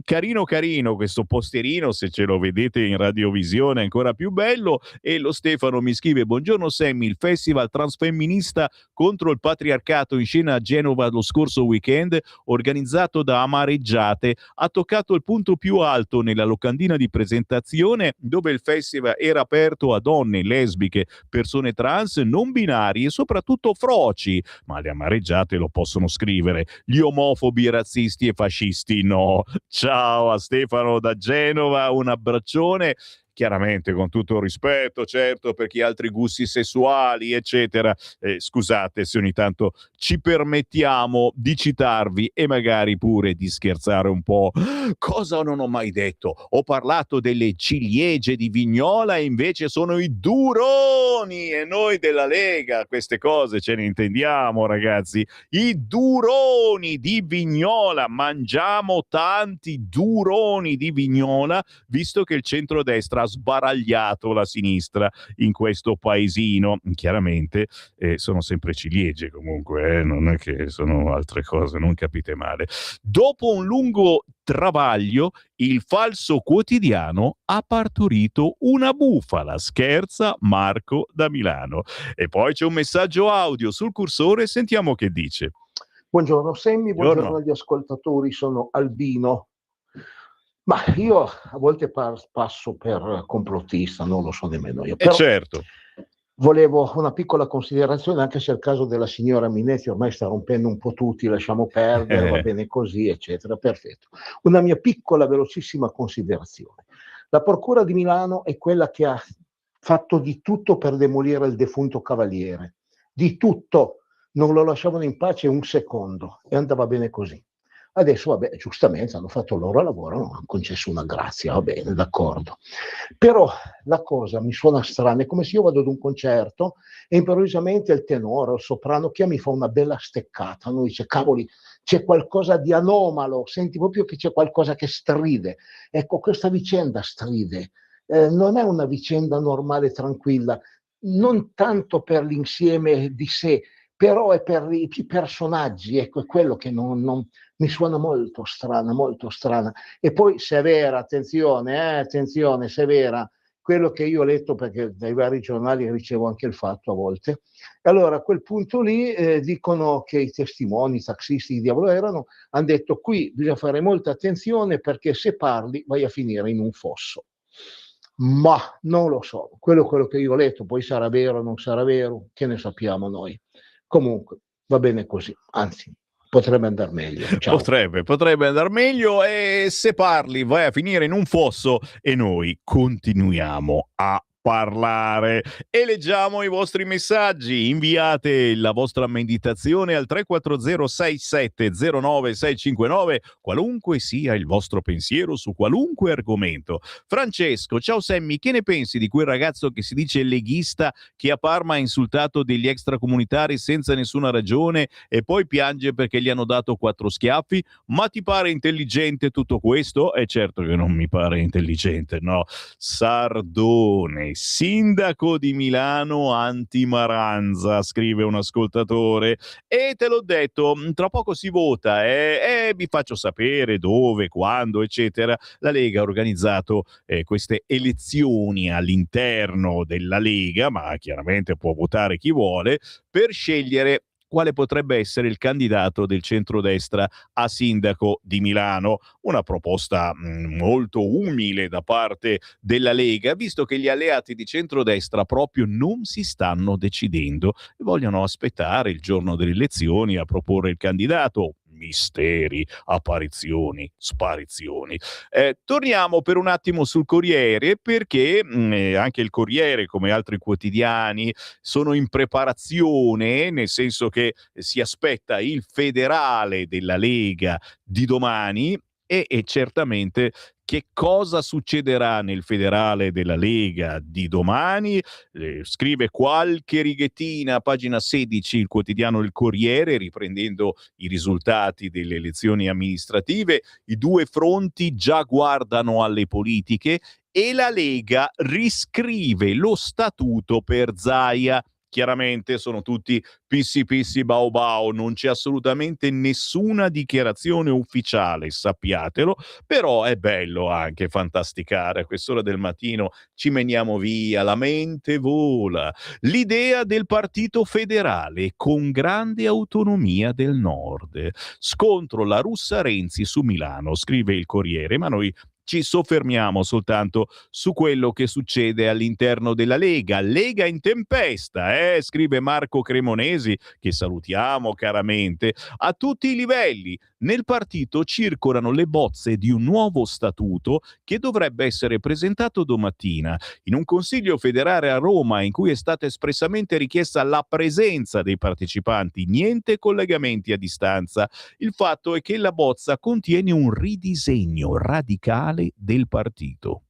Carino carino questo posterino, se ce lo vedete in radiovisione è ancora più bello. E lo Stefano mi scrive: buongiorno Sammy, il festival transfemminista contro il patriarcato in scena a Genova lo scorso weekend, organizzato da Amareggiate, ha toccato il punto più alto nella locandina di presentazione, dove il festival era aperto a donne, lesbiche, persone trans, non binari e soprattutto froci. Ma le Amareggiate lo possono scrivere, gli omofobi, razzisti e fascisti no. Ciao a Stefano da Genova, un abbraccione. Chiaramente con tutto il rispetto, certo, per chi ha altri gusti sessuali, eccetera. Scusate se ogni tanto ci permettiamo di citarvi e magari pure di scherzare un po'. Cosa non ho mai detto? Ho parlato delle ciliegie di Vignola e invece sono i duroni, e noi della Lega queste cose ce ne intendiamo, ragazzi. I duroni di Vignola, mangiamo tanti duroni di Vignola, visto che il centrodestra ha sbaragliato la sinistra in questo paesino. Chiaramente sono sempre ciliegie comunque, non è che sono altre cose, non capite male. Dopo un lungo travaglio, il Falso Quotidiano ha partorito una bufala, scherza Marco da Milano. E poi c'è un messaggio audio sul cursore, sentiamo che dice. Buongiorno Sammy, buongiorno agli ascoltatori, sono Albino. Ma io a volte passo per complottista, non lo so nemmeno io. Però certo. Volevo una piccola considerazione, anche se il caso della signora Minetti ormai sta rompendo un po' tutti, lasciamo perdere, va bene così, eccetera, perfetto. Una mia piccola, velocissima considerazione. La Procura di Milano è quella che ha fatto di tutto per demolire il defunto Cavaliere, di tutto, non lo lasciavano in pace un secondo e andava bene così. Adesso, vabbè, giustamente hanno fatto il loro lavoro, hanno concesso una grazia, va bene, d'accordo. Però la cosa mi suona strana, è come se io vado ad un concerto e improvvisamente il tenore o il soprano che mi fa una bella steccata, no? Dice, cavoli, c'è qualcosa di anomalo, senti proprio che c'è qualcosa che stride. Ecco, questa vicenda stride, non è una vicenda normale e tranquilla, non tanto per l'insieme di sé, però è per i personaggi, ecco, è quello che non mi suona molto strana. E poi se è vera, attenzione, se è vera, quello che io ho letto, perché dai vari giornali ricevo anche il fatto a volte, allora a quel punto lì dicono che i testimoni, i taxisti, i diavolo erano, hanno detto qui bisogna fare molta attenzione perché se parli vai a finire in un fosso. Ma non lo so, quello che io ho letto, poi sarà vero o non sarà vero, che ne sappiamo noi. Comunque, va bene così, anzi, potrebbe andare meglio. Ciao. Potrebbe andare meglio, e se parli vai a finire in un fosso e noi continuiamo a parlare e leggiamo i vostri messaggi. Inviate la vostra meditazione al 340 6709 659, qualunque sia il vostro pensiero su qualunque argomento. Francesco: ciao Sammy, che ne pensi di quel ragazzo che si dice leghista che a Parma ha insultato degli extracomunitari senza nessuna ragione e poi piange perché gli hanno dato 4 schiaffi? Ma ti pare intelligente tutto questo? Certo che non mi pare intelligente, no. Sardone, sindaco di Milano anti-Maranza, scrive un ascoltatore, e te l'ho detto, tra poco si vota, vi faccio sapere dove, quando, eccetera. La Lega ha organizzato queste elezioni all'interno della Lega, ma chiaramente può votare chi vuole, per scegliere quale potrebbe essere il candidato del centrodestra a sindaco di Milano. Una proposta molto umile da parte della Lega, visto che gli alleati di centrodestra proprio non si stanno decidendo e vogliono aspettare il giorno delle elezioni a proporre il candidato. Misteri, apparizioni, sparizioni. Torniamo per un attimo sul Corriere, perché anche il Corriere, come altri quotidiani, sono in preparazione, nel senso che si aspetta il federale della Lega di domani e certamente che cosa succederà nel federale della Lega di domani. Scrive qualche righettina a pagina 16 il quotidiano Il Corriere, riprendendo i risultati delle elezioni amministrative. I due fronti già guardano alle politiche e la Lega riscrive lo statuto per Zaia. Chiaramente sono tutti pissi pissi bau bau, non c'è assolutamente nessuna dichiarazione ufficiale, sappiatelo, però è bello anche fantasticare a quest'ora del mattino, ci meniamo via, la mente vola. L'idea del partito federale con grande autonomia del nord. Scontro la russa Renzi su Milano, scrive il Corriere, ma noi ci soffermiamo soltanto su quello che succede all'interno della Lega. Lega in tempesta, scrive Marco Cremonesi, che salutiamo caramente. A tutti i livelli nel partito circolano le bozze di un nuovo statuto che dovrebbe essere presentato domattina in un consiglio federale a Roma, in cui è stata espressamente richiesta la presenza dei partecipanti, niente collegamenti a distanza. Il fatto è che la bozza contiene un ridisegno radicale del partito.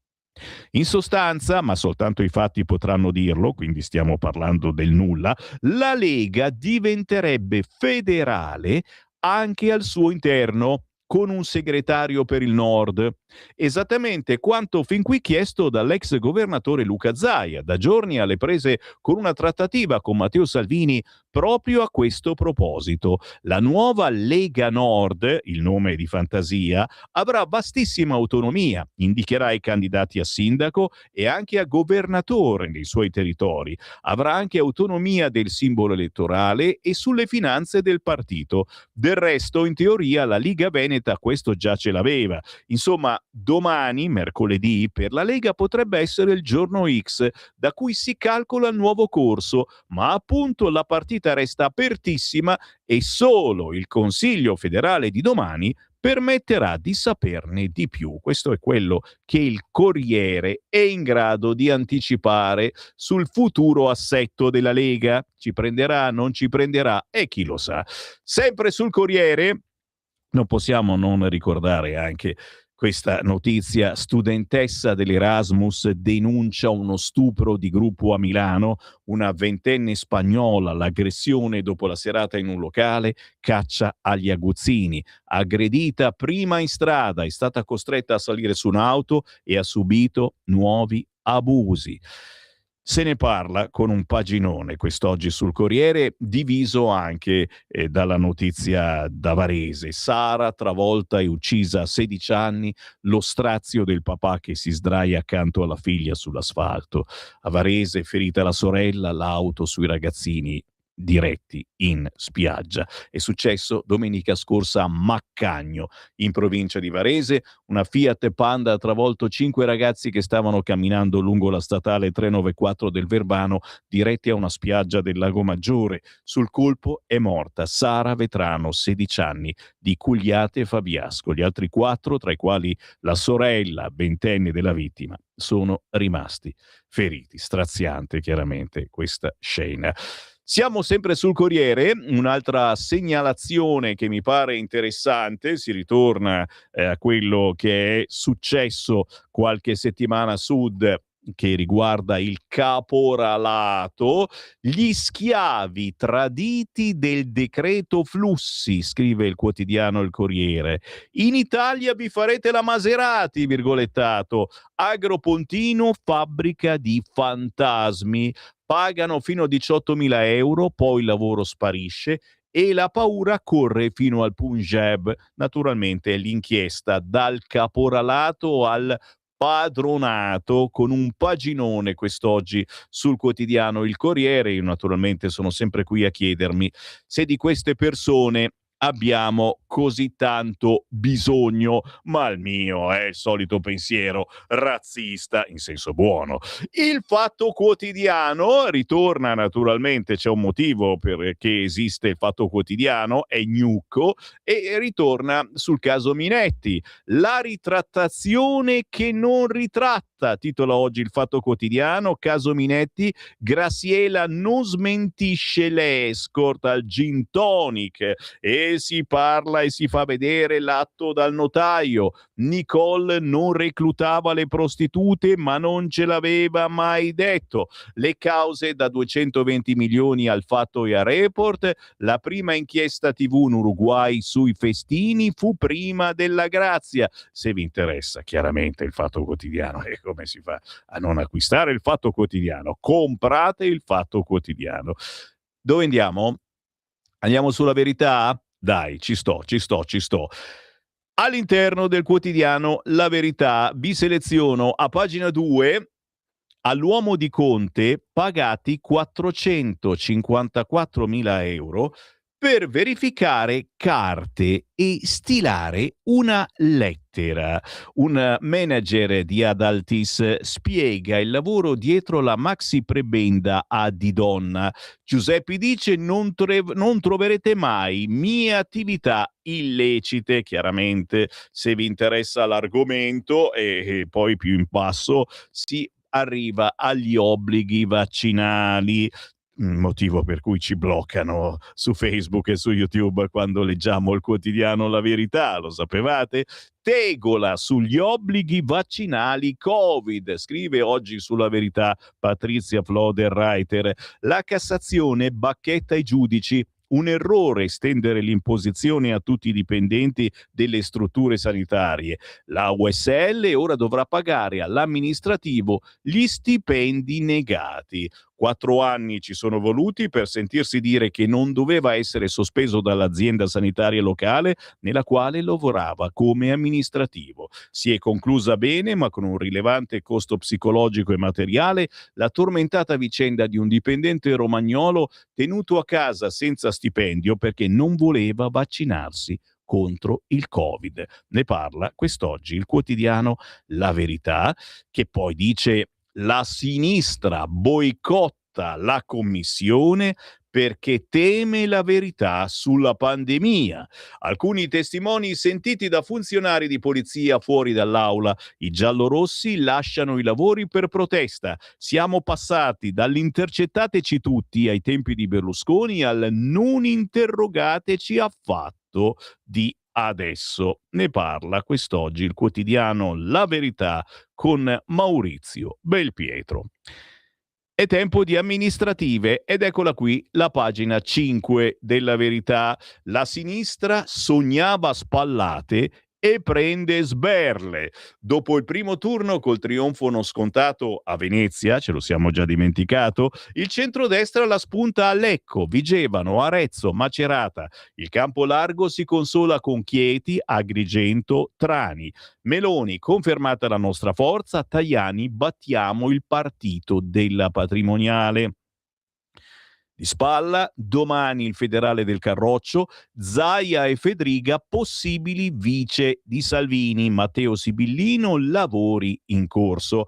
In sostanza, ma soltanto i fatti potranno dirlo, quindi stiamo parlando del nulla, la Lega diventerebbe federale anche al suo interno, con un segretario per il Nord. Esattamente quanto fin qui chiesto dall'ex governatore Luca Zaia, da giorni alle prese con una trattativa con Matteo Salvini proprio a questo proposito. La nuova Lega Nord, il nome di fantasia, avrà vastissima autonomia, indicherà i candidati a sindaco e anche a governatore nei suoi territori. Avrà anche autonomia del simbolo elettorale e sulle finanze del partito. Del resto, in teoria, la Liga Veneta questo già ce l'aveva. Insomma, domani, mercoledì, per la Lega potrebbe essere il giorno X da cui si calcola il nuovo corso, ma appunto la partita resta apertissima e solo il Consiglio federale di domani permetterà di saperne di più. Questo è quello che il Corriere è in grado di anticipare sul futuro assetto della Lega. Ci prenderà, non ci prenderà, e chi lo sa. Sempre sul Corriere non possiamo non ricordare anche questa notizia: studentessa dell'Erasmus denuncia uno stupro di gruppo a Milano, una ventenne spagnola, l'aggressione dopo la serata in un locale, caccia agli aguzzini, aggredita prima in strada, è stata costretta a salire su un'auto e ha subito nuovi abusi. Se ne parla con un paginone quest'oggi sul Corriere, diviso anche dalla notizia da Varese. Sara travolta e uccisa a 16 anni, lo strazio del papà che si sdraia accanto alla figlia sull'asfalto. A Varese ferita la sorella, l'auto sui ragazzini. diretti in spiaggia. È successo domenica scorsa a Maccagno, in provincia di Varese. Una Fiat Panda ha travolto 5 ragazzi che stavano camminando lungo la statale 394 del Verbano, diretti a una spiaggia del Lago Maggiore. Sul colpo è morta Sara Vetrano, 16 anni, di Cugliate e Fabiasco. Gli altri 4, tra i quali la sorella ventenne della vittima, sono rimasti feriti. Straziante chiaramente questa scena. Siamo sempre sul Corriere, un'altra segnalazione che mi pare interessante, si ritorna a quello che è successo qualche settimana a sud, che riguarda il caporalato. Gli schiavi traditi del decreto flussi, scrive il quotidiano Il Corriere. In Italia vi farete la Maserati, virgolettato. Agropontino, fabbrica di fantasmi. Pagano fino a 18.000 euro, poi il lavoro sparisce e la paura corre fino al Punjab. Naturalmente l'inchiesta dal caporalato al padronato, con un paginone quest'oggi sul quotidiano Il Corriere. Io naturalmente sono sempre qui a chiedermi se di queste persone abbiamo così tanto bisogno, ma il mio è il solito pensiero razzista in senso buono. Il Fatto Quotidiano ritorna, naturalmente c'è un motivo perché esiste il Fatto Quotidiano, è Gnucco, e ritorna sul caso Minetti. La ritrattazione che non ritratta, titola oggi il Fatto Quotidiano. Caso Minetti, Graziella non smentisce l'escort al gin tonic e si parla e si fa vedere l'atto dal notaio. Nicole non reclutava le prostitute, ma non ce l'aveva mai detto. Le cause da 220 milioni al Fatto e a Report. La prima inchiesta TV in Uruguay sui festini fu prima della Grazia. Se vi interessa chiaramente il Fatto Quotidiano, e come si fa a non acquistare il Fatto Quotidiano? Comprate il Fatto Quotidiano. Dove andiamo? Andiamo sulla Verità? Dai, ci sto. All'interno del quotidiano La Verità vi seleziono a pagina 2: all'uomo di Conte pagati 454.000 euro per verificare carte e stilare una lettera. Un manager di Adaltis spiega il lavoro dietro la maxi prebenda a Didonna. Giuseppe dice: non troverete mai mie attività illecite. Chiaramente, se vi interessa l'argomento, e poi più in basso si arriva agli obblighi vaccinali, motivo per cui ci bloccano su Facebook e su YouTube quando leggiamo il quotidiano La Verità, lo sapevate? Tegola sugli obblighi vaccinali Covid, scrive oggi sulla Verità Patrizia Floder-Reiter. La Cassazione bacchetta i giudici. Un errore estendere l'imposizione a tutti i dipendenti delle strutture sanitarie. La USL ora dovrà pagare all'amministrativo gli stipendi negati. 4 anni ci sono voluti per sentirsi dire che non doveva essere sospeso dall'azienda sanitaria locale nella quale lavorava come amministrativo. Si è conclusa bene, ma con un rilevante costo psicologico e materiale, la tormentata vicenda di un dipendente romagnolo tenuto a casa senza stipendio perché non voleva vaccinarsi contro il Covid. Ne parla quest'oggi il quotidiano La Verità, che poi dice: la sinistra boicotta la commissione perché teme la verità sulla pandemia. Alcuni testimoni sentiti da funzionari di polizia fuori dall'aula. I giallorossi lasciano i lavori per protesta. Siamo passati dall'intercettateci tutti ai tempi di Berlusconi al non interrogateci affatto di adesso. Ne parla quest'oggi il quotidiano La Verità con Maurizio Belpietro. È tempo di amministrative ed eccola qui la pagina 5 della Verità. La sinistra sognava spallate e prende sberle. Dopo il primo turno col trionfo non scontato a Venezia, ce lo siamo già dimenticato, il centrodestra la spunta a Lecco, Vigevano, Arezzo, Macerata. Il campo largo si consola con Chieti, Agrigento, Trani. Meloni, confermata la nostra forza, Tajani, battiamo il partito della patrimoniale. Di spalla, domani il federale del Carroccio, Zaia e Fedriga possibili vice di Salvini, Matteo Sibillino lavori in corso.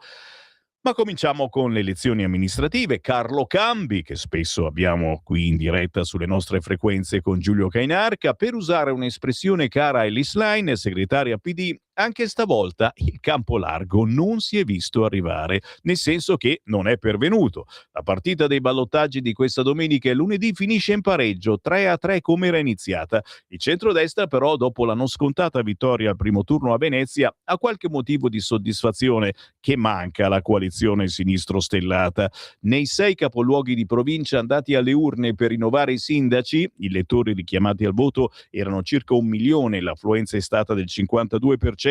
Ma cominciamo con le elezioni amministrative. Carlo Cambi, che spesso abbiamo qui in diretta sulle nostre frequenze con Giulio Cainarca, per usare un'espressione cara a Ellis Line, segretaria PD, anche stavolta il campo largo non si è visto arrivare, nel senso che non è pervenuto. La partita dei ballottaggi di questa domenica e lunedì finisce in pareggio, 3-3 come era iniziata. Il centrodestra però, dopo la non scontata vittoria al primo turno a Venezia, ha qualche motivo di soddisfazione che manca alla coalizione sinistro-stellata. Nei 6 capoluoghi di provincia andati alle urne per rinnovare i sindaci, i lettori richiamati al voto erano circa 1 milione, l'affluenza è stata del 52%,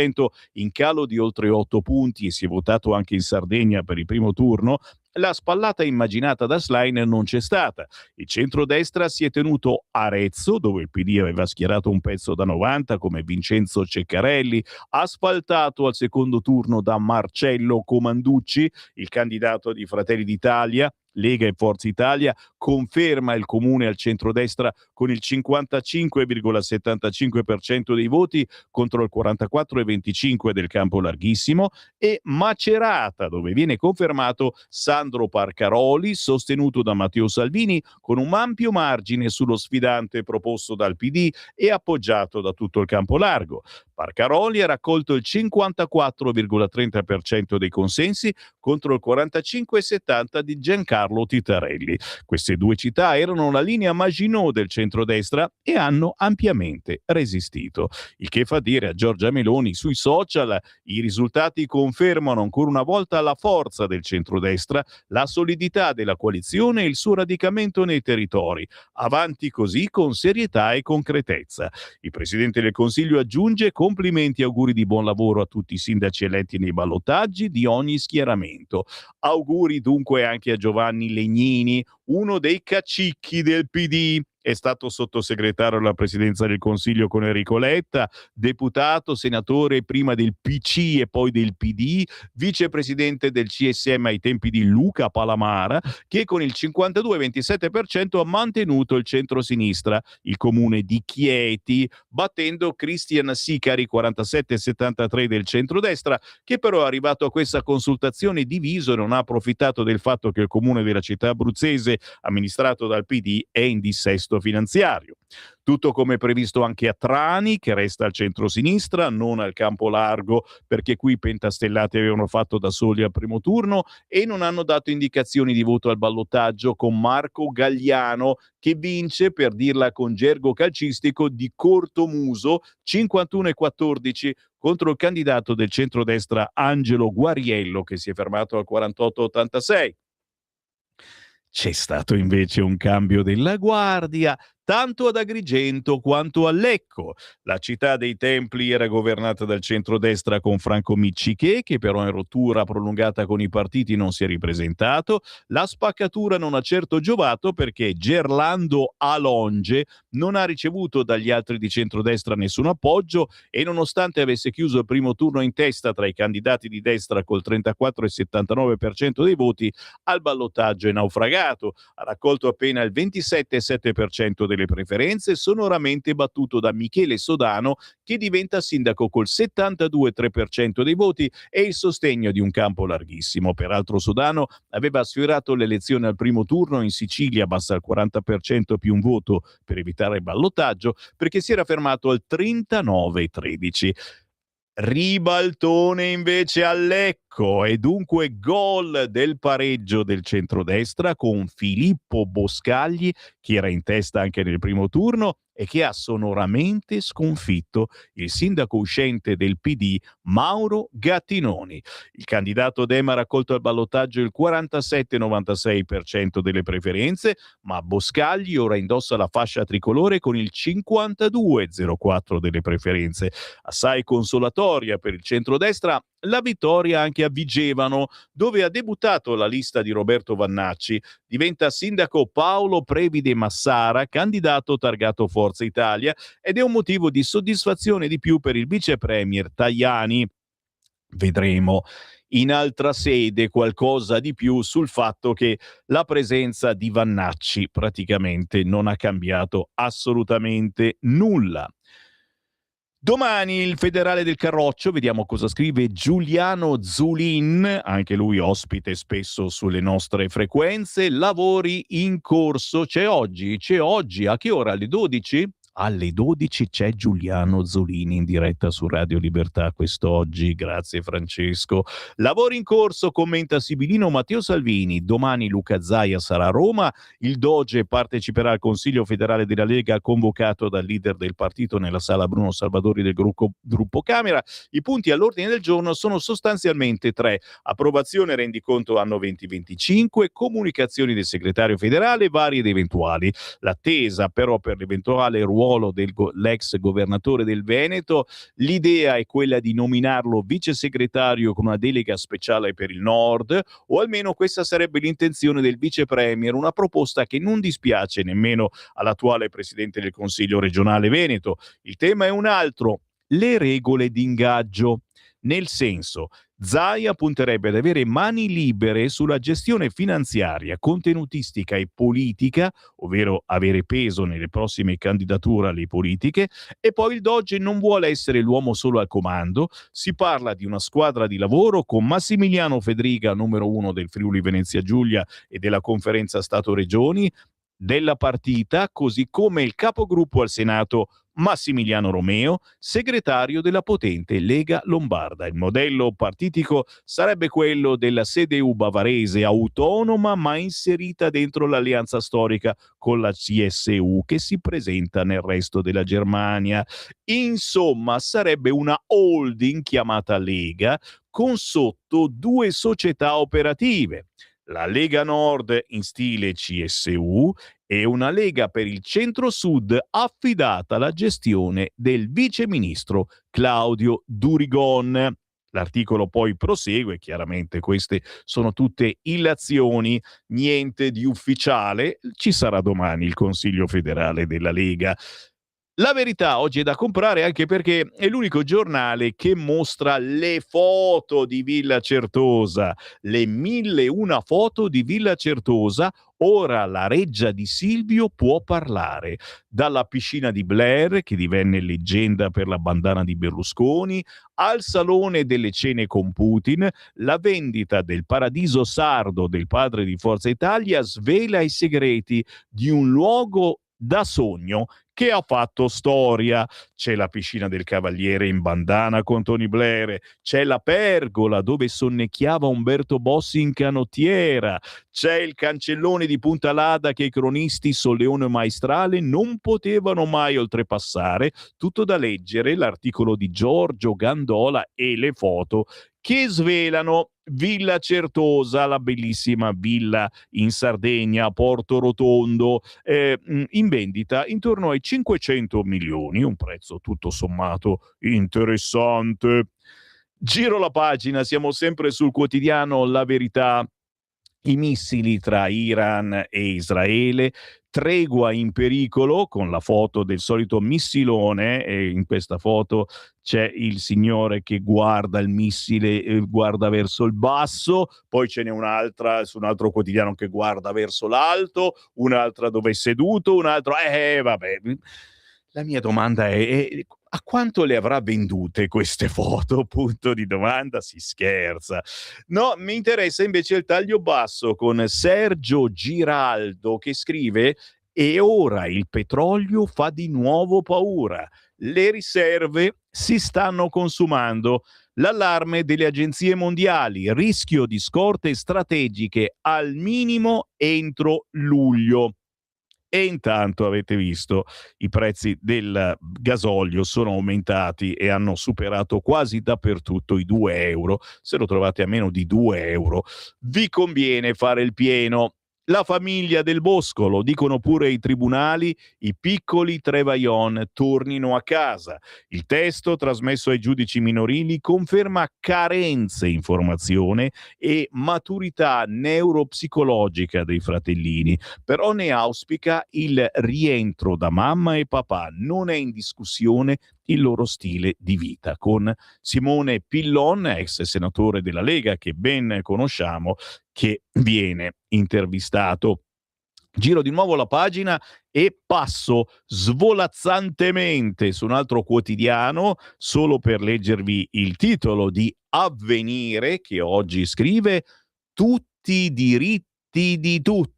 in calo di oltre 8 punti, e si è votato anche in Sardegna per il primo turno. La spallata immaginata da Schlein non c'è stata. Il centrodestra si è tenuto Arezzo, dove il PD aveva schierato un pezzo da 90 come Vincenzo Ceccarelli, asfaltato al secondo turno da Marcello Comanducci, il candidato di Fratelli d'Italia. Lega e Forza Italia conferma il comune al centrodestra con il 55,75% dei voti contro il 44,25% del campo larghissimo, e Macerata, dove viene confermato Sandro Parcaroli, sostenuto da Matteo Salvini, con un ampio margine sullo sfidante proposto dal PD e appoggiato da tutto il campo largo. Parcaroli ha raccolto il 54,30% dei consensi contro il 45,70% di Giancarlo Titarelli. Queste due città erano la linea Maginot del centrodestra e hanno ampiamente resistito. Il che fa dire a Giorgia Meloni sui social: i risultati confermano ancora una volta la forza del centrodestra, la solidità della coalizione e il suo radicamento nei territori. Avanti così con serietà e concretezza. Il Presidente del Consiglio aggiunge: complimenti e auguri di buon lavoro a tutti i sindaci eletti nei ballottaggi di ogni schieramento. Auguri dunque anche a Giovanni Legnini, uno dei cacicchi del PD. È stato sottosegretario alla presidenza del Consiglio con Enrico Letta, deputato, senatore prima del PC e poi del PD, vicepresidente del CSM ai tempi di Luca Palamara, che con il 52,27% ha mantenuto il centrosinistra, il comune di Chieti, battendo Cristian Sicari, 47,73% del centrodestra, che però è arrivato a questa consultazione diviso e non ha approfittato del fatto che il comune della città abruzzese, amministrato dal PD, è in dissesto finanziario. Tutto come previsto anche a Trani, che resta al centro-sinistra, non al campo largo, perché qui i pentastellati avevano fatto da soli al primo turno e non hanno dato indicazioni di voto al ballottaggio, con Marco Gagliano che vince, per dirla con gergo calcistico, di corto muso, 51,14, contro il candidato del centrodestra Angelo Guariello, che si è fermato al 48,86. C'è stato invece un cambio della guardia, tanto ad Agrigento quanto a Lecco. La città dei templi era governata dal centrodestra con Franco Miccichè, che però in rottura prolungata con i partiti non si è ripresentato. La spaccatura non ha certo giovato, perché Gerlando Alonge non ha ricevuto dagli altri di centrodestra nessun appoggio e, nonostante avesse chiuso il primo turno in testa tra i candidati di destra col 34,79% dei voti, al ballottaggio è naufragato. Ha raccolto appena il 27,7% delle preferenze, sonoramente battuto da Michele Sodano, che diventa sindaco col 72,3% dei voti e il sostegno di un campo larghissimo. Peraltro Sodano aveva sfiorato l'elezione al primo turno in Sicilia, basta il 40% più un voto per evitare il ballottaggio, perché si era fermato al 39,13%. Ribaltone invece a Lecco, e dunque gol del pareggio del centrodestra con Filippo Boscagli, che era in testa anche nel primo turno e che ha sonoramente sconfitto il sindaco uscente del PD Mauro Gattinoni. Il candidato Dem ha raccolto al ballottaggio il 47,96% delle preferenze, ma Boscagli ora indossa la fascia tricolore con il 52,04% delle preferenze. Assai consolatoria per il centrodestra la vittoria anche a Vigevano, dove ha debuttato la lista di Roberto Vannacci. Diventa sindaco Paolo Previde Massara, candidato targato Forza Italia, ed è un motivo di soddisfazione di più per il vice premier Tajani. Vedremo. in altra sede qualcosa di più sul fatto che la presenza di Vannacci praticamente non ha cambiato assolutamente nulla. Domani il federale del Carroccio, vediamo cosa scrive Giuliano Zulin, anche lui ospite spesso sulle nostre frequenze. Lavori in corso, c'è oggi, a che ora? Alle 12? Alle 12 c'è Giuliano Zolini in diretta su Radio Libertà quest'oggi, grazie Francesco. Lavori in corso, commenta Sibilino Matteo Salvini. Domani Luca Zaia sarà a Roma, il Doge parteciperà al Consiglio federale della Lega convocato dal leader del partito nella sala Bruno Salvadori del gruppo Camera. I punti all'ordine del giorno sono sostanzialmente 3: approvazione rendiconto anno 2025, comunicazioni del segretario federale varie ed eventuali. L'attesa però per l'eventuale ruolo dell'ex governatore del Veneto, l'idea è quella di nominarlo vice segretario con una delega speciale per il Nord, o almeno questa sarebbe l'intenzione del vice premier, una proposta che non dispiace nemmeno all'attuale presidente del Consiglio regionale Veneto. Il tema è un altro: le regole di ingaggio. Nel senso, Zaia punterebbe ad avere mani libere sulla gestione finanziaria, contenutistica e politica, ovvero avere peso nelle prossime candidature alle politiche, e poi il Doge non vuole essere l'uomo solo al comando. Si parla di una squadra di lavoro con Massimiliano Fedriga, numero 1 del Friuli Venezia Giulia e della Conferenza Stato-Regioni, della partita, così come il capogruppo al Senato Massimiliano Romeo, segretario della potente Lega Lombarda. Il modello partitico sarebbe quello della CDU bavarese autonoma ma inserita dentro l'alleanza storica con la CSU che si presenta nel resto della Germania. Insomma, sarebbe una holding chiamata Lega con sotto 2 società operative: la Lega Nord in stile CSU e una Lega per il centro-sud affidata alla gestione del viceministro Claudio Durigon. L'articolo poi prosegue, chiaramente queste sono tutte illazioni, niente di ufficiale, ci sarà domani il Consiglio federale della Lega. La Verità oggi è da comprare anche perché è l'unico giornale che mostra le foto di Villa Certosa, le 1001 foto di Villa Certosa. Ora la reggia di Silvio può parlare. Dalla piscina di Blair, che divenne leggenda per la bandana di Berlusconi, al salone delle cene con Putin, la vendita del paradiso sardo del padre di Forza Italia svela i segreti di un luogo da sogno che ha fatto storia. C'è la piscina del Cavaliere in bandana con Tony Blair, c'è la pergola dove sonnecchiava Umberto Bossi in canottiera, c'è il cancellone di Punta Lada che i cronisti Solleone Maestrale non potevano mai oltrepassare, tutto da leggere l'articolo di Giorgio Gandola e le foto che svelano Villa Certosa, la bellissima villa in Sardegna, a Porto Rotondo, in vendita intorno ai 500 milioni, un prezzo tutto sommato interessante. Giro la pagina, siamo sempre sul quotidiano La Verità. I missili tra Iran e Israele, tregua in pericolo, con la foto del solito missilone, e in questa foto c'è il signore che guarda il missile, guarda verso il basso, poi ce n'è un'altra su un altro quotidiano che guarda verso l'alto, un'altra dove è seduto, un altro... vabbè. La mia domanda è a quanto le avrà vendute queste foto? Punto di domanda, si scherza. No, mi interessa invece il taglio basso con Sergio Giraldo che scrive: e ora il petrolio fa di nuovo paura. Le riserve si stanno consumando. L'allarme delle agenzie mondiali, rischio di scorte strategiche al minimo entro luglio. E intanto avete visto i prezzi del gasolio sono aumentati e hanno superato quasi dappertutto i 2 euro. Se lo trovate a meno di 2 euro, vi conviene fare il pieno. La famiglia del Bosco, lo dicono pure i tribunali, i piccoli Trevaillon tornino a casa. Il testo trasmesso ai giudici minorili conferma carenze in formazione e maturità neuropsicologica dei fratellini, però ne auspica il rientro da mamma e papà. Non è in discussione il loro stile di vita, con Simone Pillon, ex senatore della Lega che ben conosciamo, che viene intervistato. Giro di nuovo la pagina e passo svolazzantemente su un altro quotidiano solo per leggervi il titolo di Avvenire, che oggi scrive: tutti i diritti di tutti.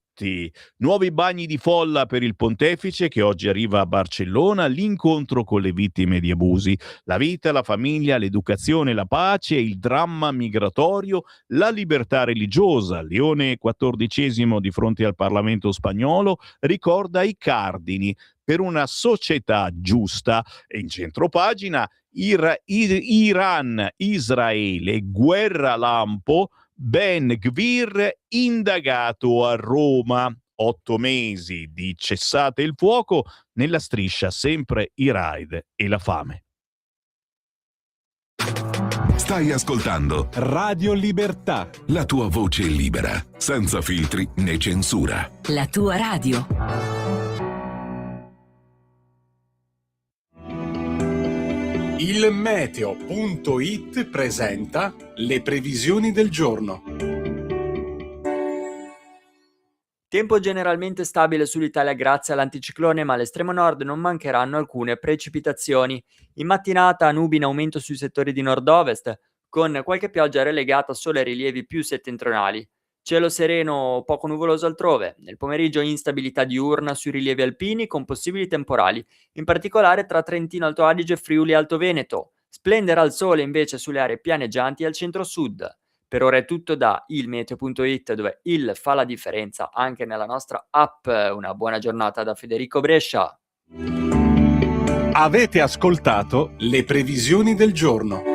Nuovi bagni di folla per il pontefice che oggi arriva a Barcellona, l'incontro con le vittime di abusi, la vita, la famiglia, l'educazione, la pace, il dramma migratorio, la libertà religiosa. Leone XIV di fronte al Parlamento spagnolo ricorda i cardini per una società giusta. E in centropagina Iran, Israele, guerra lampo, Ben Gvir indagato a Roma. 8 mesi di cessate il fuoco, nella striscia sempre i raid e la fame. Stai ascoltando Radio Libertà, la tua voce libera, senza filtri né censura. La tua radio. il meteo.it presenta le previsioni del giorno. Tempo generalmente stabile sull'Italia grazie all'anticiclone, ma all'estremo nord non mancheranno alcune precipitazioni. In mattinata nubi in aumento sui settori di nord-ovest, con qualche pioggia relegata solo ai rilievi più settentrionali. Cielo sereno poco nuvoloso altrove. Nel pomeriggio instabilità diurna sui rilievi alpini con possibili temporali, in particolare tra Trentino Alto Adige e Friuli Alto Veneto. Splenderà il sole invece sulle aree pianeggianti al centro-sud. Per ora è tutto da ilmeteo.it, dove il fa la differenza anche nella nostra app. Una buona giornata da Federico Brescia. Avete ascoltato le previsioni del giorno.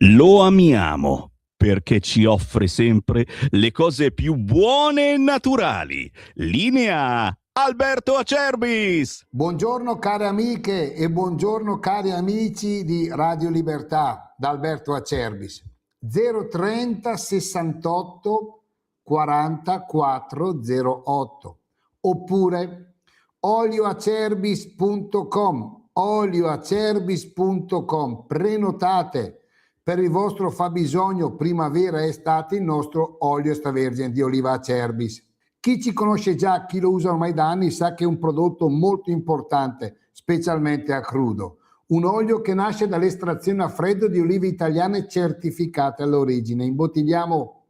Lo amiamo perché ci offre sempre le cose più buone e naturali. Linea Alberto Acerbis. Buongiorno care amiche e buongiorno cari amici di Radio Libertà, da Alberto Acerbis. 030 68 44 08 oppure olioacerbis.com. Prenotate per il vostro fabbisogno primavera e estate il nostro olio extravergine di oliva Acerbis. Chi ci conosce già, chi lo usa ormai da anni, sa che è un prodotto molto importante, specialmente a crudo. Un olio che nasce dall'estrazione a freddo di olive italiane certificate all'origine. Imbottigliamo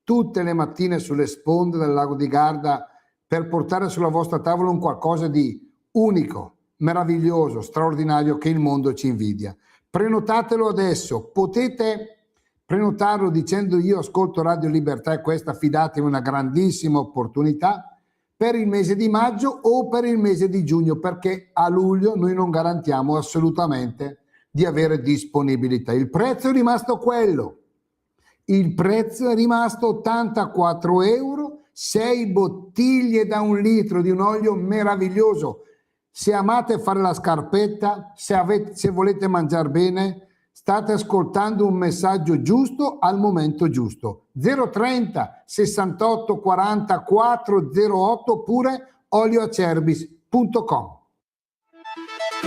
tutte le mattine sulle sponde del lago di Garda per portare sulla vostra tavola un qualcosa di unico, meraviglioso, straordinario che il mondo ci invidia. Prenotatelo adesso, potete prenotarlo dicendo io ascolto Radio Libertà e questa, fidatevi, una grandissima opportunità per il mese di maggio o per il mese di giugno, perché a luglio noi non garantiamo assolutamente di avere disponibilità. Il prezzo è rimasto quello, il prezzo è rimasto 84 euro, 6 bottiglie da 1 litro di un olio meraviglioso. Se amate fare la scarpetta, se volete mangiare bene, state ascoltando un messaggio giusto al momento giusto. 030 68 44 08 oppure olioacerbis.com.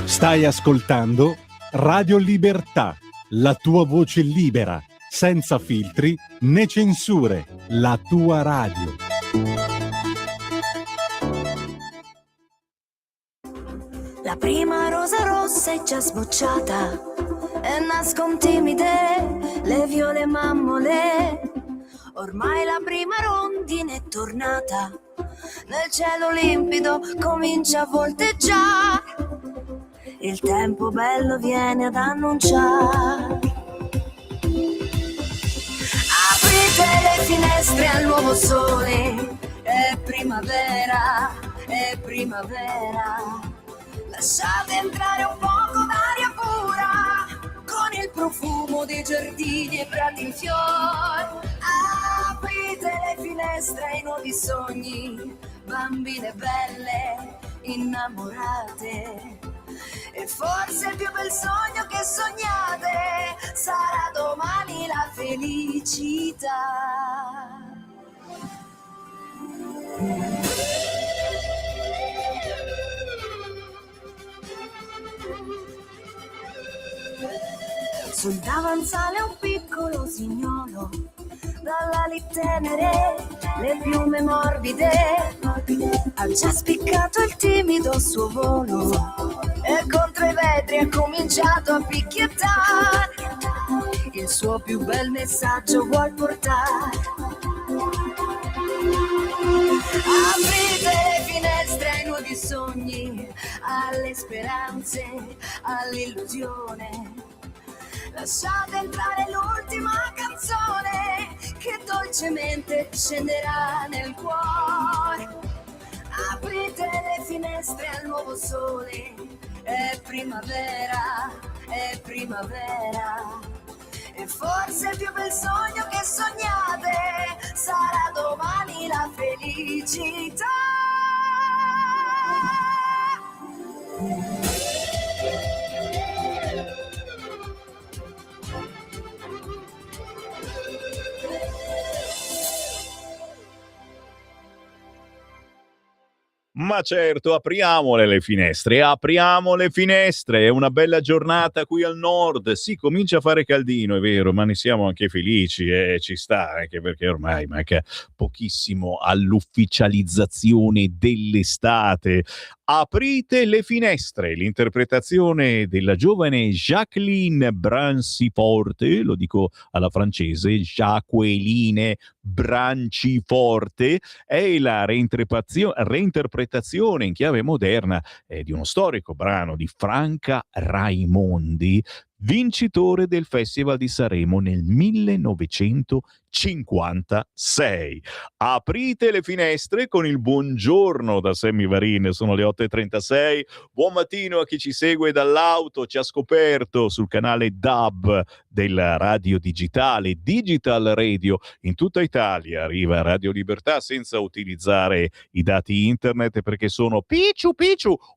Stai ascoltando Radio Libertà, la tua voce libera, senza filtri né censure, la tua radio. La prima rosa rossa è già sbocciata e nascon timide le viole mammole. Ormai la prima rondine è tornata, nel cielo limpido comincia a volteggiare. Il tempo bello viene ad annunciare. Aprite le finestre al nuovo sole, è primavera, è primavera. Lasciate entrare un poco d'aria pura, con il profumo dei giardini e prati in fior. Aprite le finestre ai nuovi sogni, bambine belle, innamorate. E forse il più bel sogno che sognate sarà domani la felicità. sul davanzale un piccolo signolo, dall'ali tenere, le piume morbide, ha già spiccato il timido suo volo e contro i vetri ha cominciato a picchiettare, il suo più bel messaggio vuol portare. Aprite le finestre ai nuovi sogni, alle speranze, all'illusione. Lasciate entrare l'ultima canzone che dolcemente scenderà nel cuore. Aprite le finestre al nuovo sole, è primavera, è primavera. E forse il più bel sogno che sognate sarà domani la felicità. Ma certo, apriamole le finestre, è una bella giornata qui al nord, sì, comincia a fare caldino, è vero, ma ne siamo anche felici, ci sta, anche perché ormai manca pochissimo all'ufficializzazione dell'estate. Aprite le finestre, l'interpretazione della giovane Jacqueline Branciforte, lo dico alla francese, Jacqueline Branciforte, è la reinterpretazione in chiave moderna di uno storico brano di Franca Raimondi, vincitore del Festival di Sanremo nel 1956. Aprite le finestre con il buongiorno da Sammy Varin, sono le 8:36. Buon mattino a chi ci segue dall'auto, ci ha scoperto sul canale DAB della radio digitale, Digital Radio in tutta Italia. Arriva Radio Libertà senza utilizzare i dati internet perché sono picciu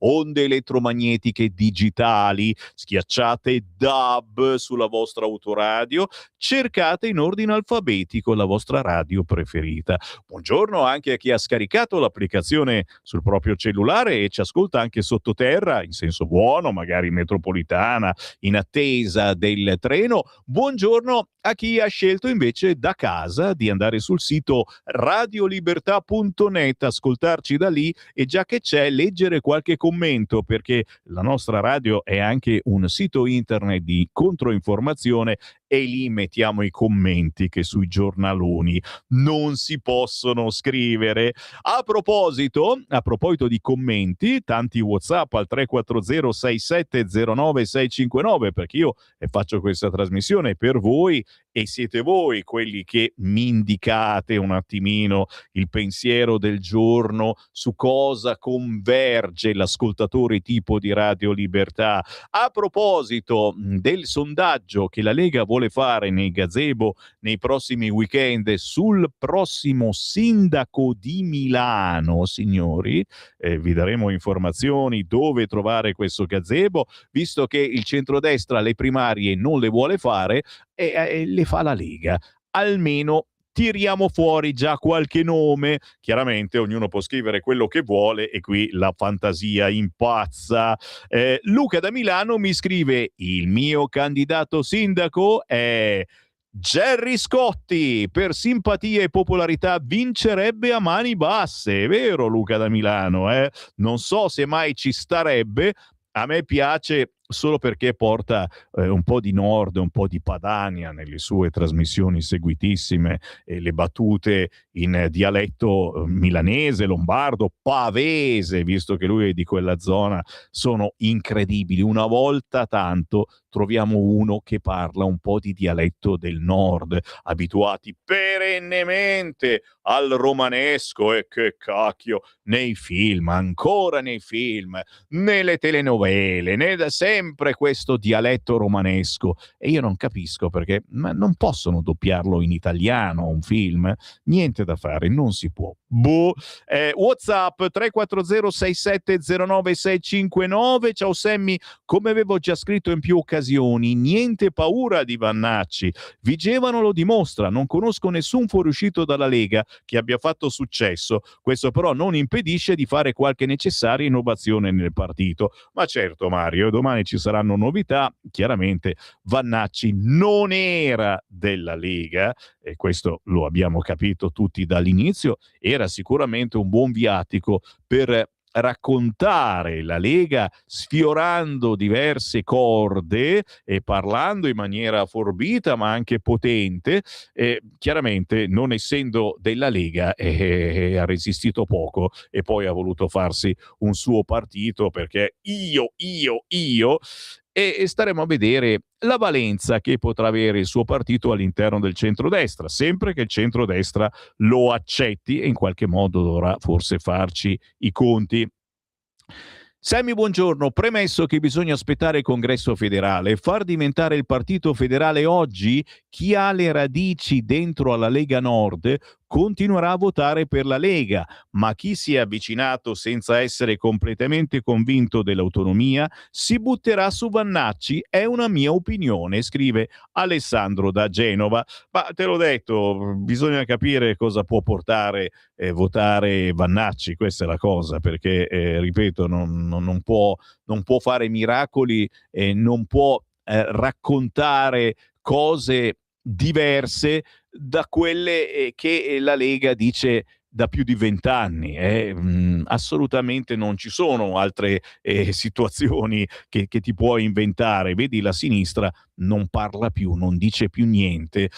onde elettromagnetiche digitali. Schiacciate DAB sulla vostra autoradio, cercate in ordine alfabetico la vostra radio preferita. Buongiorno anche a chi ha scaricato l'applicazione sul proprio cellulare e ci ascolta anche sottoterra, in senso buono, magari in metropolitana, in attesa del treno. Buongiorno a chi ha scelto invece da casa di andare sul sito radiolibertà.net, ascoltarci da lì e già che c'è leggere qualche commento, perché la nostra radio è anche un sito internet di controinformazione e lì mettiamo i commenti che sui giornaloni non si possono scrivere. A proposito di commenti, tanti WhatsApp al 340 6709 659, perché io faccio questa trasmissione per voi e siete voi quelli che mi indicate un attimino il pensiero del giorno, su cosa converge l'ascoltatore tipo di Radio Libertà. A proposito del sondaggio che la Lega vuole fare nei gazebo nei prossimi weekend sul prossimo sindaco di Milano, signori, vi daremo informazioni dove trovare questo gazebo, visto che il centrodestra le primarie non le vuole fare e le fa la Lega. Almeno tiriamo fuori già qualche nome. Chiaramente ognuno può scrivere quello che vuole e qui la fantasia impazza. Luca da Milano mi scrive: il mio candidato sindaco è Gerry Scotti, per simpatia e popolarità vincerebbe a mani basse. È vero, Luca da Milano, non so se mai ci starebbe. A me piace solo perché porta un po' di nord, un po' di Padania nelle sue trasmissioni seguitissime, e le battute in dialetto milanese, lombardo, pavese, visto che lui è di quella zona, sono incredibili. Una volta tanto troviamo uno che parla un po' di dialetto del nord, abituati perennemente al romanesco, e che cacchio, nei film, ancora nei film, nelle telenovele, da sempre questo dialetto romanesco, e io non capisco perché non possono doppiarlo in italiano un film, niente da fare, non si può. WhatsApp 340 6709 659. Ciao Sammy, come avevo già scritto in più occasioni, niente paura di Vannacci, Vigevano lo dimostra, non conosco nessun fuoriuscito dalla Lega che abbia fatto successo, questo però non impedisce di fare qualche necessaria innovazione nel partito. Ma certo Mario, domani ci saranno novità. Chiaramente Vannacci non era della Lega, e questo lo abbiamo capito tutti dall'inizio. Era sicuramente un buon viatico per raccontare la Lega sfiorando diverse corde e parlando in maniera forbita ma anche potente. Chiaramente, non essendo della Lega, ha resistito poco e poi ha voluto farsi un suo partito, perché io e staremo a vedere la valenza che potrà avere il suo partito all'interno del centrodestra, sempre che il centrodestra lo accetti, e in qualche modo dovrà forse farci i conti. Sammy, buongiorno. Premesso che bisogna aspettare il congresso federale, far diventare il partito federale oggi, chi ha le radici dentro alla Lega Nord continuerà a votare per la Lega, ma chi si è avvicinato senza essere completamente convinto dell'autonomia si butterà su Vannacci. È una mia opinione, scrive Alessandro da Genova. Ma te l'ho detto, bisogna capire cosa può portare votare Vannacci, questa è la cosa, perché ripeto, non può fare miracoli e non può raccontare cose diverse da quelle che la Lega dice da più di 20 anni. Assolutamente non ci sono altre situazioni che ti puoi inventare. Vedi, la sinistra non parla più, non dice più niente.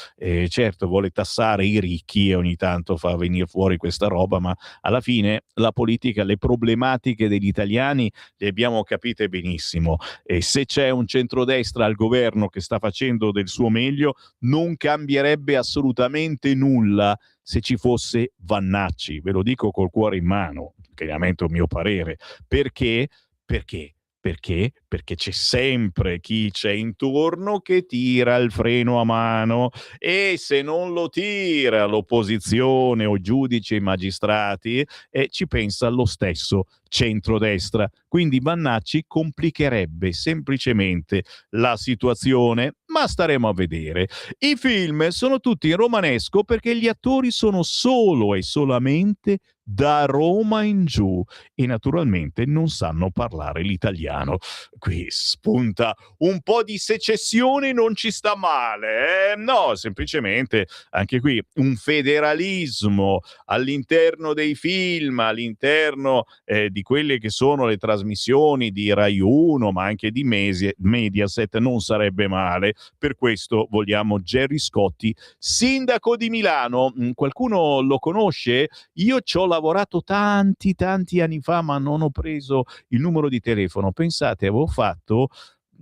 Certo, vuole tassare i ricchi e ogni tanto fa venire fuori questa roba, ma alla fine la politica, le problematiche degli italiani le abbiamo capite benissimo. E se c'è un centrodestra al governo che sta facendo del suo meglio, non cambierebbe assolutamente nulla se ci fosse Vannacci. Ve lo dico col cuore in mano, chiaramente un mio parere. Perché? Perché c'è sempre chi c'è intorno che tira il freno a mano, e se non lo tira l'opposizione o giudici e magistrati, ci pensa lo stesso centrodestra. Quindi Vannacci complicherebbe semplicemente la situazione, ma staremo a vedere. I film sono tutti in romanesco perché gli attori sono solo e solamente da Roma in giù e naturalmente non sanno parlare l'italiano. Qui spunta un po' di secessione, non ci sta male, no, semplicemente anche qui un federalismo all'interno dei film, all'interno di quelle che sono le trasmissioni di Rai 1 ma anche di Mediaset non sarebbe male. Per questo vogliamo Gerry Scotti sindaco di Milano. Qualcuno lo conosce? Io ci ho lavorato tanti anni fa, ma non ho preso il numero di telefono. Pensate, avevo fatto,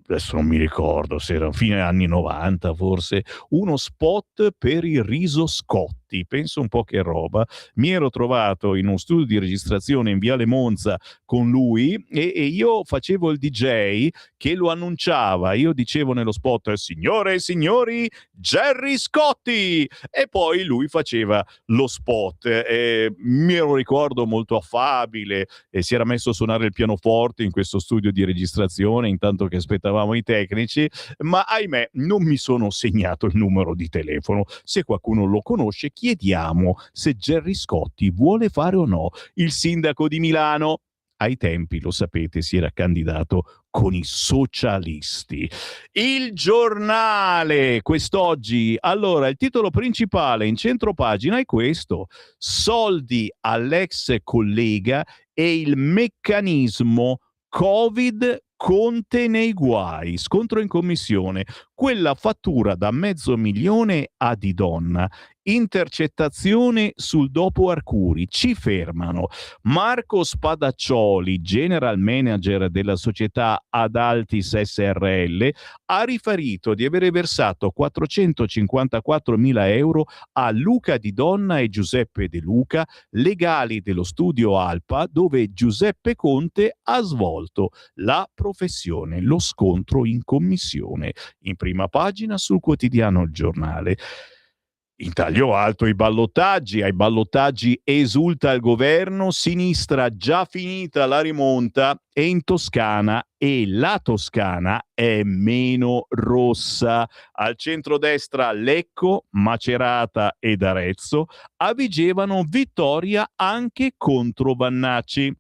adesso non mi ricordo se era fine anni 90 forse, uno spot per il riso Scotti. Penso un po' che roba. Mi ero trovato in uno studio di registrazione in Viale Monza con lui e io facevo il DJ che lo annunciava. Io dicevo nello spot: signore e signori, Gerry Scotti, e poi lui faceva lo spot. Me lo ricordo molto affabile, si era messo a suonare il pianoforte in questo studio di registrazione intanto che aspettavamo i tecnici, ma ahimè non mi sono segnato il numero di telefono. Se qualcuno lo conosce, chiediamo se Gerry Scotti vuole fare o no il sindaco di Milano. Ai tempi, lo sapete, si era candidato con i socialisti. Il Giornale quest'oggi. Allora, il titolo principale in centropagina è questo: soldi all'ex collega e il meccanismo Covid Conte nei guai. Scontro in commissione. Quella fattura da $500,000 a Di Donna. Intercettazione sul dopo Arcuri. Ci fermano. Marco Spadaccioli, general manager della società Adaltis SRL, ha riferito di avere versato €454.000 a Luca Di Donna e Giuseppe De Luca, legali dello studio Alpa, dove Giuseppe Conte ha svolto la professione. Lo scontro in commissione. In prima pagina sul quotidiano Il Giornale. In taglio alto ai ballottaggi esulta il governo, sinistra già finita la rimonta e in Toscana, e la Toscana è meno rossa. Al centrodestra Lecco, Macerata ed Arezzo, a Vigevano vittoria anche contro Vannacci.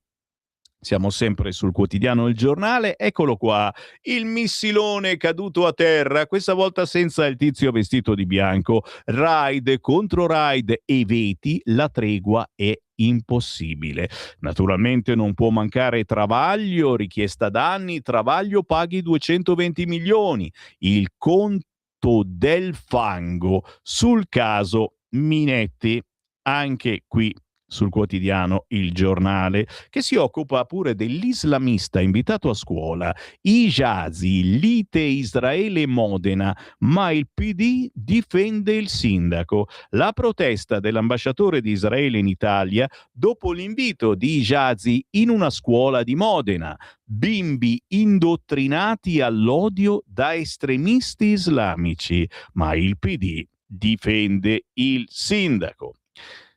Siamo sempre sul quotidiano Il Giornale, eccolo qua, il missilone caduto a terra, questa volta senza il tizio vestito di bianco, raid contro raid e veti, la tregua è impossibile. Naturalmente non può mancare Travaglio, richiesta danni, Travaglio paghi 220 milioni, il conto del fango sul caso Minetti, anche qui sul quotidiano Il Giornale, che si occupa pure dell'islamista invitato a scuola, Hijazi, lite Israele-Modena, ma il PD difende il sindaco. La protesta dell'ambasciatore di Israele in Italia dopo l'invito di Hijazi in una scuola di Modena. Bimbi indottrinati all'odio da estremisti islamici, ma il PD difende il sindaco.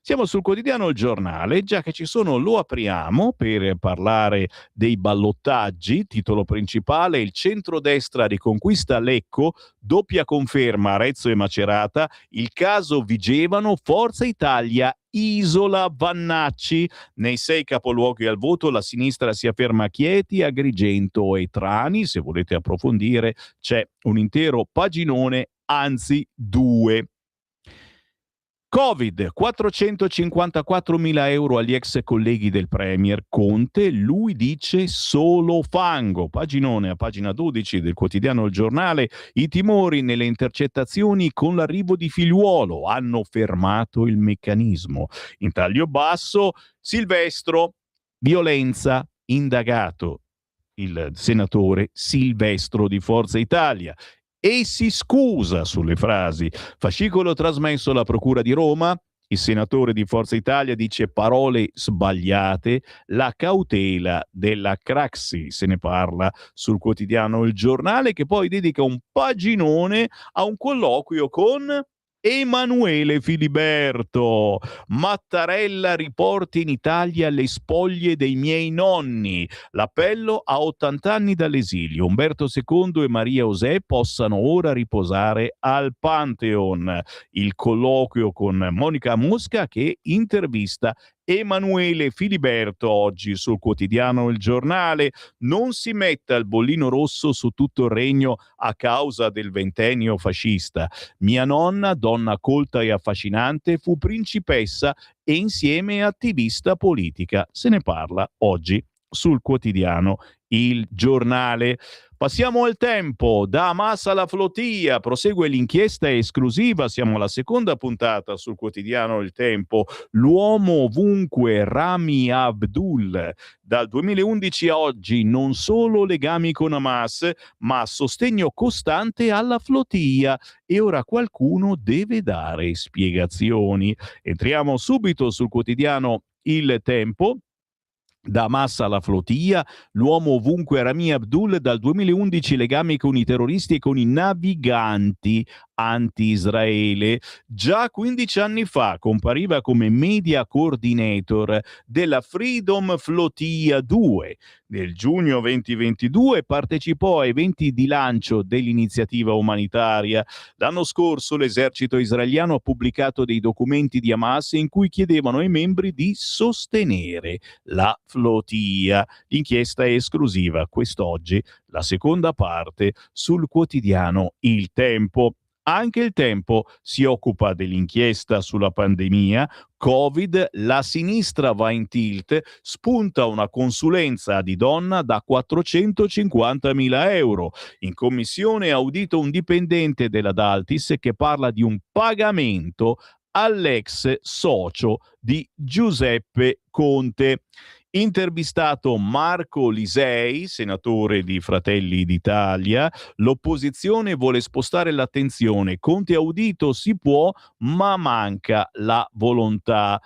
Siamo sul quotidiano Il Giornale, già che ci sono lo apriamo per parlare dei ballottaggi, titolo principale, il centrodestra riconquista Lecco, doppia conferma Arezzo e Macerata, il caso Vigevano, Forza Italia isola Vannacci, nei 6 capoluoghi al voto la sinistra si afferma Chieti, Agrigento e Trani, se volete approfondire c'è un intero paginone, anzi 2. Covid, 454.000 euro agli ex colleghi del Premier Conte, lui dice solo fango. Paginone a pagina 12 del quotidiano Il Giornale, i timori nelle intercettazioni con l'arrivo di Figliuolo hanno fermato il meccanismo. In taglio basso, Silvestro, violenza, indagato il senatore Silvestro di Forza Italia. E si scusa sulle frasi. Fascicolo trasmesso alla Procura di Roma, il senatore di Forza Italia dice parole sbagliate, la cautela della Craxi, se ne parla sul quotidiano Il Giornale, che poi dedica un paginone a un colloquio con Emanuele Filiberto. Mattarella riporti in Italia le spoglie dei miei nonni. L'appello a 80 anni dall'esilio. Umberto II e Maria José possano ora riposare al Pantheon. Il colloquio con Monica Mosca che intervista Emanuele Filiberto oggi sul quotidiano Il Giornale. Non si metta il bollino rosso su tutto il regno a causa del ventennio fascista. Mia nonna, donna colta e affascinante, fu principessa e insieme attivista politica. Se ne parla oggi sul quotidiano Il Giornale. Passiamo al Tempo, da Hamas alla flotilla, prosegue l'inchiesta esclusiva, siamo alla seconda puntata sul quotidiano Il Tempo, l'uomo ovunque Rami Abdul, dal 2011 a oggi non solo legami con Hamas, ma sostegno costante alla flotilla e ora qualcuno deve dare spiegazioni. Entriamo subito sul quotidiano Il Tempo. Da Hamas alla flotilla, l'uomo ovunque Rami Abdul, dal 2011 legami con i terroristi e con i naviganti anti-Israele. Già 15 anni fa compariva come media coordinator della Freedom Flotilla 2. Nel giugno 2022 partecipò a eventi di lancio dell'iniziativa umanitaria. L'anno scorso l'esercito israeliano ha pubblicato dei documenti di Hamas in cui chiedevano ai membri di sostenere la flotilla. L'inchiesta è esclusiva quest'oggi, la seconda parte sul quotidiano Il Tempo. Anche Il Tempo si occupa dell'inchiesta sulla pandemia, Covid, la sinistra va in tilt, spunta una consulenza di Donna da 450.000 euro. In commissione è audito un dipendente della Daltis che parla di un pagamento all'ex socio di Giuseppe Conte. Intervistato Marco Lisei, senatore di Fratelli d'Italia, l'opposizione vuole spostare l'attenzione. Conte audito si può, ma manca la volontà.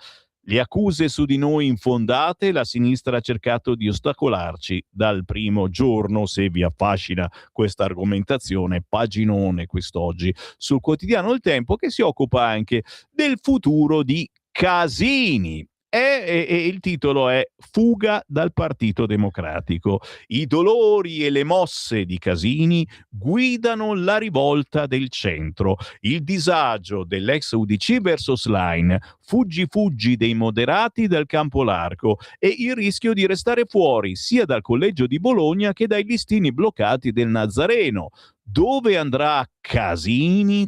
Le accuse su di noi infondate, la sinistra ha cercato di ostacolarci dal primo giorno. Se vi affascina questa argomentazione, paginone quest'oggi sul quotidiano Il Tempo, che si occupa anche del futuro di Casini. E il titolo è Fuga dal Partito Democratico. I dolori e le mosse di Casini guidano la rivolta del centro. Il disagio dell'ex UDC versus Line, fuggi dei moderati dal campo largo e il rischio di restare fuori sia dal collegio di Bologna che dai listini bloccati del Nazareno. Dove andrà Casini?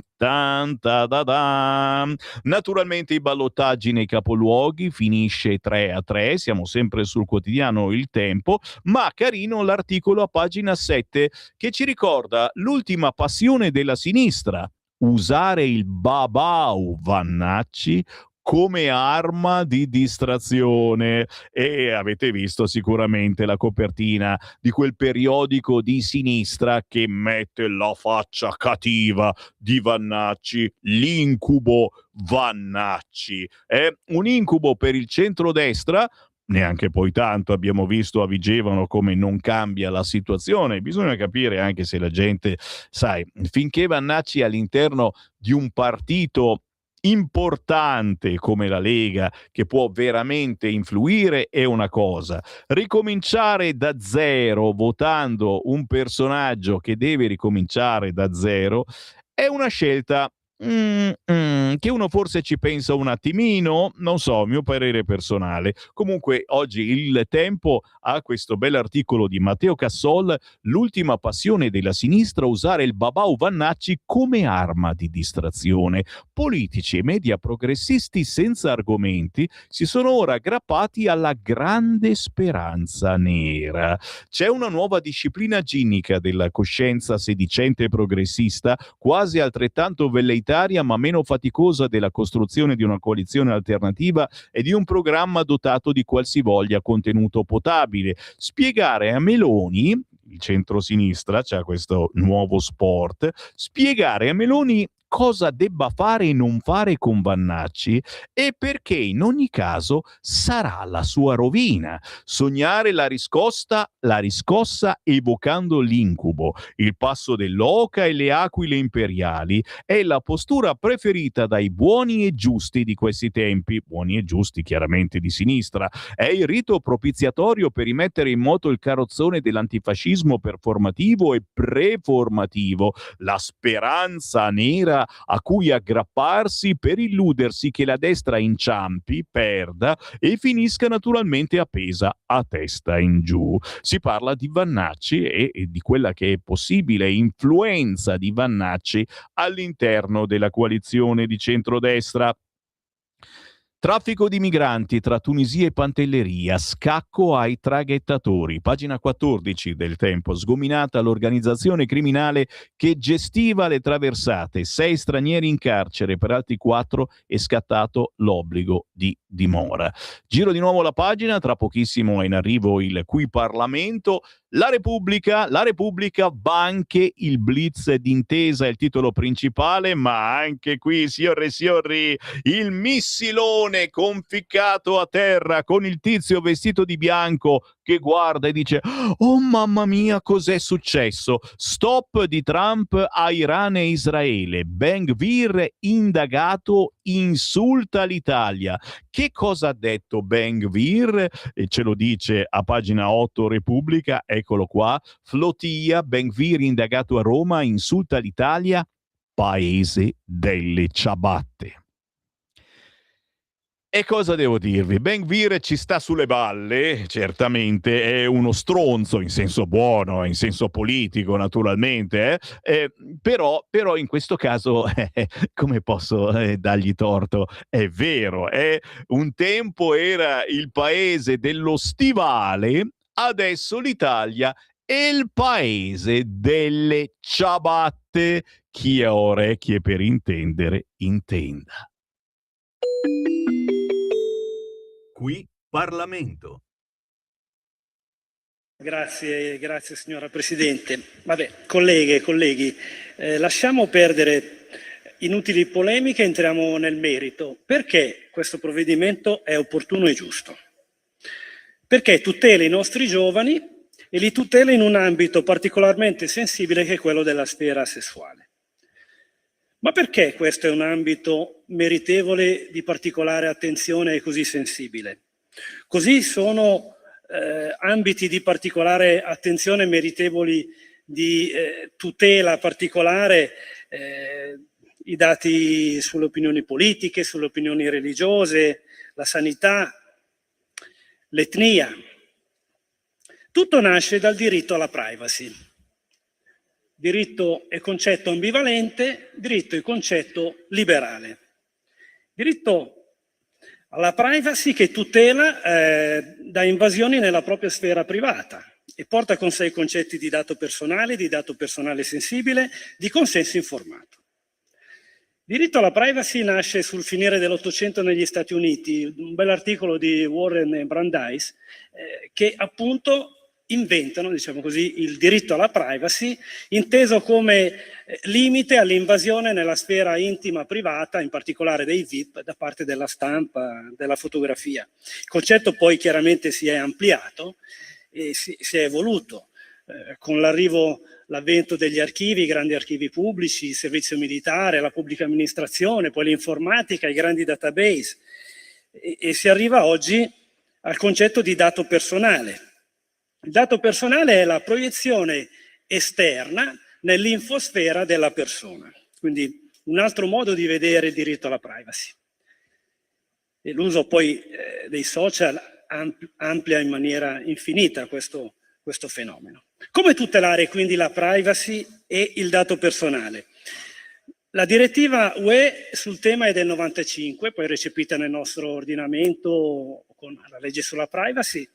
Naturalmente i ballottaggi nei capoluoghi, finisce 3-3, siamo sempre sul quotidiano Il Tempo, ma carino l'articolo a pagina 7 che ci ricorda l'ultima passione della sinistra: usare il babau Vannacci come arma di distrazione. E avete visto sicuramente la copertina di quel periodico di sinistra che mette la faccia cattiva di Vannacci, l'incubo Vannacci. È un incubo per il centrodestra. Neanche poi tanto, abbiamo visto a Vigevano come non cambia la situazione. Bisogna capire anche se la gente, sai, finché Vannacci è all'interno di un partito importante come la Lega, che può veramente influire, è una cosa. Ricominciare da zero votando un personaggio che deve ricominciare da zero è una scelta che uno forse ci pensa un attimino, non so, mio parere personale. Comunque oggi Il Tempo ha questo bell'articolo di Matteo Cassol: l'ultima passione della sinistra, usare il babau Vannacci come arma di distrazione. Politici e media progressisti senza argomenti si sono ora aggrappati alla grande speranza nera. C'è una nuova disciplina ginnica della coscienza sedicente progressista, quasi altrettanto velleitaria ma meno faticosa della costruzione di una coalizione alternativa e di un programma dotato di qualsivoglia contenuto potabile. Spiegare a Meloni, il centrosinistra, c'ha questo nuovo sport, spiegare a Meloni cosa debba fare e non fare con Vannacci e perché in ogni caso sarà la sua rovina. Sognare la riscossa evocando l'incubo, il passo dell'oca e le aquile imperiali è la postura preferita dai buoni e giusti di questi tempi, buoni e giusti chiaramente di sinistra. È il rito propiziatorio per rimettere in moto il carrozzone dell'antifascismo performativo e preformativo, la speranza nera a cui aggrapparsi per illudersi che la destra inciampi, perda e finisca naturalmente appesa a testa in giù. Si parla di Vannacci e di quella che è possibile influenza di Vannacci all'interno della coalizione di centrodestra. Traffico di migranti tra Tunisia e Pantelleria, scacco ai traghettatori. Pagina 14 del Tempo, sgominata l'organizzazione criminale che gestiva le traversate. 6 stranieri in carcere, per altri 4 è scattato l'obbligo di dimora. Giro di nuovo la pagina, tra pochissimo è in arrivo il Qui Parlamento. La Repubblica, banche, il blitz d'intesa è il titolo principale, ma anche qui, signore e signori, il missilone conficcato a terra con il tizio vestito di bianco che guarda e dice: oh mamma mia, cos'è successo? Stop di Trump a Iran e Israele. Ben-Gvir indagato, insulta l'Italia. Che cosa ha detto Ben-Gvir? E ce lo dice a pagina 8 Repubblica, eccolo qua. Flotilla, Ben-Gvir indagato a Roma, insulta l'Italia, paese delle ciabatte. E cosa devo dirvi? Ben-Gvir ci sta sulle balle, certamente, è uno stronzo in senso buono, in senso politico naturalmente, però in questo caso, come posso dargli torto? È vero, un tempo era il paese dello stivale, adesso l'Italia è il paese delle ciabatte. Chi ha orecchie per intendere, intenda. Qui Parlamento. Grazie signora Presidente. Vabbè, colleghe e colleghi, lasciamo perdere inutili polemiche, entriamo nel merito. Perché questo provvedimento è opportuno e giusto? Perché tutela i nostri giovani e li tutela in un ambito particolarmente sensibile che è quello della sfera sessuale. Ma perché questo è un ambito meritevole di particolare attenzione e così sensibile? Così sono ambiti di particolare attenzione meritevoli di tutela particolare i dati sulle opinioni politiche, sulle opinioni religiose, la sanità, l'etnia. Tutto nasce dal diritto alla privacy. Diritto è concetto ambivalente, diritto è concetto liberale. Diritto alla privacy che tutela da invasioni nella propria sfera privata e porta con sé i concetti di dato personale sensibile, di consenso informato. Diritto alla privacy nasce sul finire dell'Ottocento negli Stati Uniti, un bell'articolo di Warren e Brandeis che appunto inventano, diciamo così, il diritto alla privacy, inteso come limite all'invasione nella sfera intima privata, in particolare dei VIP, da parte della stampa, della fotografia. Il concetto poi chiaramente si è ampliato e si è evoluto con l'avvento degli archivi, i grandi archivi pubblici, il servizio militare, la pubblica amministrazione, poi l'informatica, i grandi database e si arriva oggi al concetto di dato personale. Il dato personale è la proiezione esterna nell'infosfera della persona, quindi un altro modo di vedere il diritto alla privacy. E l'uso poi dei social amplia in maniera infinita questo fenomeno. Come tutelare quindi la privacy e il dato personale? La direttiva UE sul tema è del 95, poi recepita nel nostro ordinamento con la legge sulla privacy,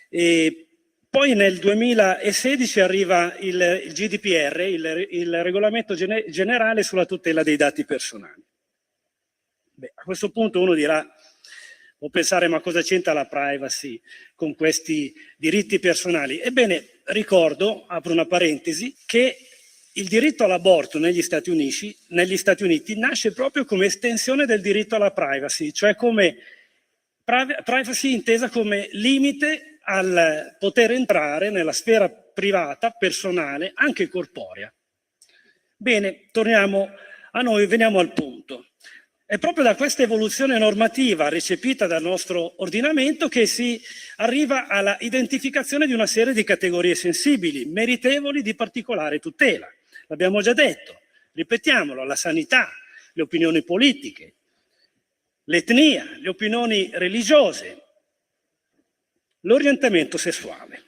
e poi nel 2016 arriva il GDPR, il regolamento generale sulla tutela dei dati personali. Beh, a questo punto uno dirà, può pensare, ma cosa c'entra la privacy con questi diritti personali? Ebbene, ricordo, apro una parentesi, che il diritto all'aborto negli Stati Uniti nasce proprio come estensione del diritto alla privacy, cioè come privacy intesa come limite al poter entrare nella sfera privata, personale, anche corporea. Bene, torniamo a noi, veniamo al punto. È proprio da questa evoluzione normativa recepita dal nostro ordinamento che si arriva alla identificazione di una serie di categorie sensibili, meritevoli di particolare tutela. L'abbiamo già detto, ripetiamolo, la sanità, le opinioni politiche, l'etnia, le opinioni religiose, l'orientamento sessuale.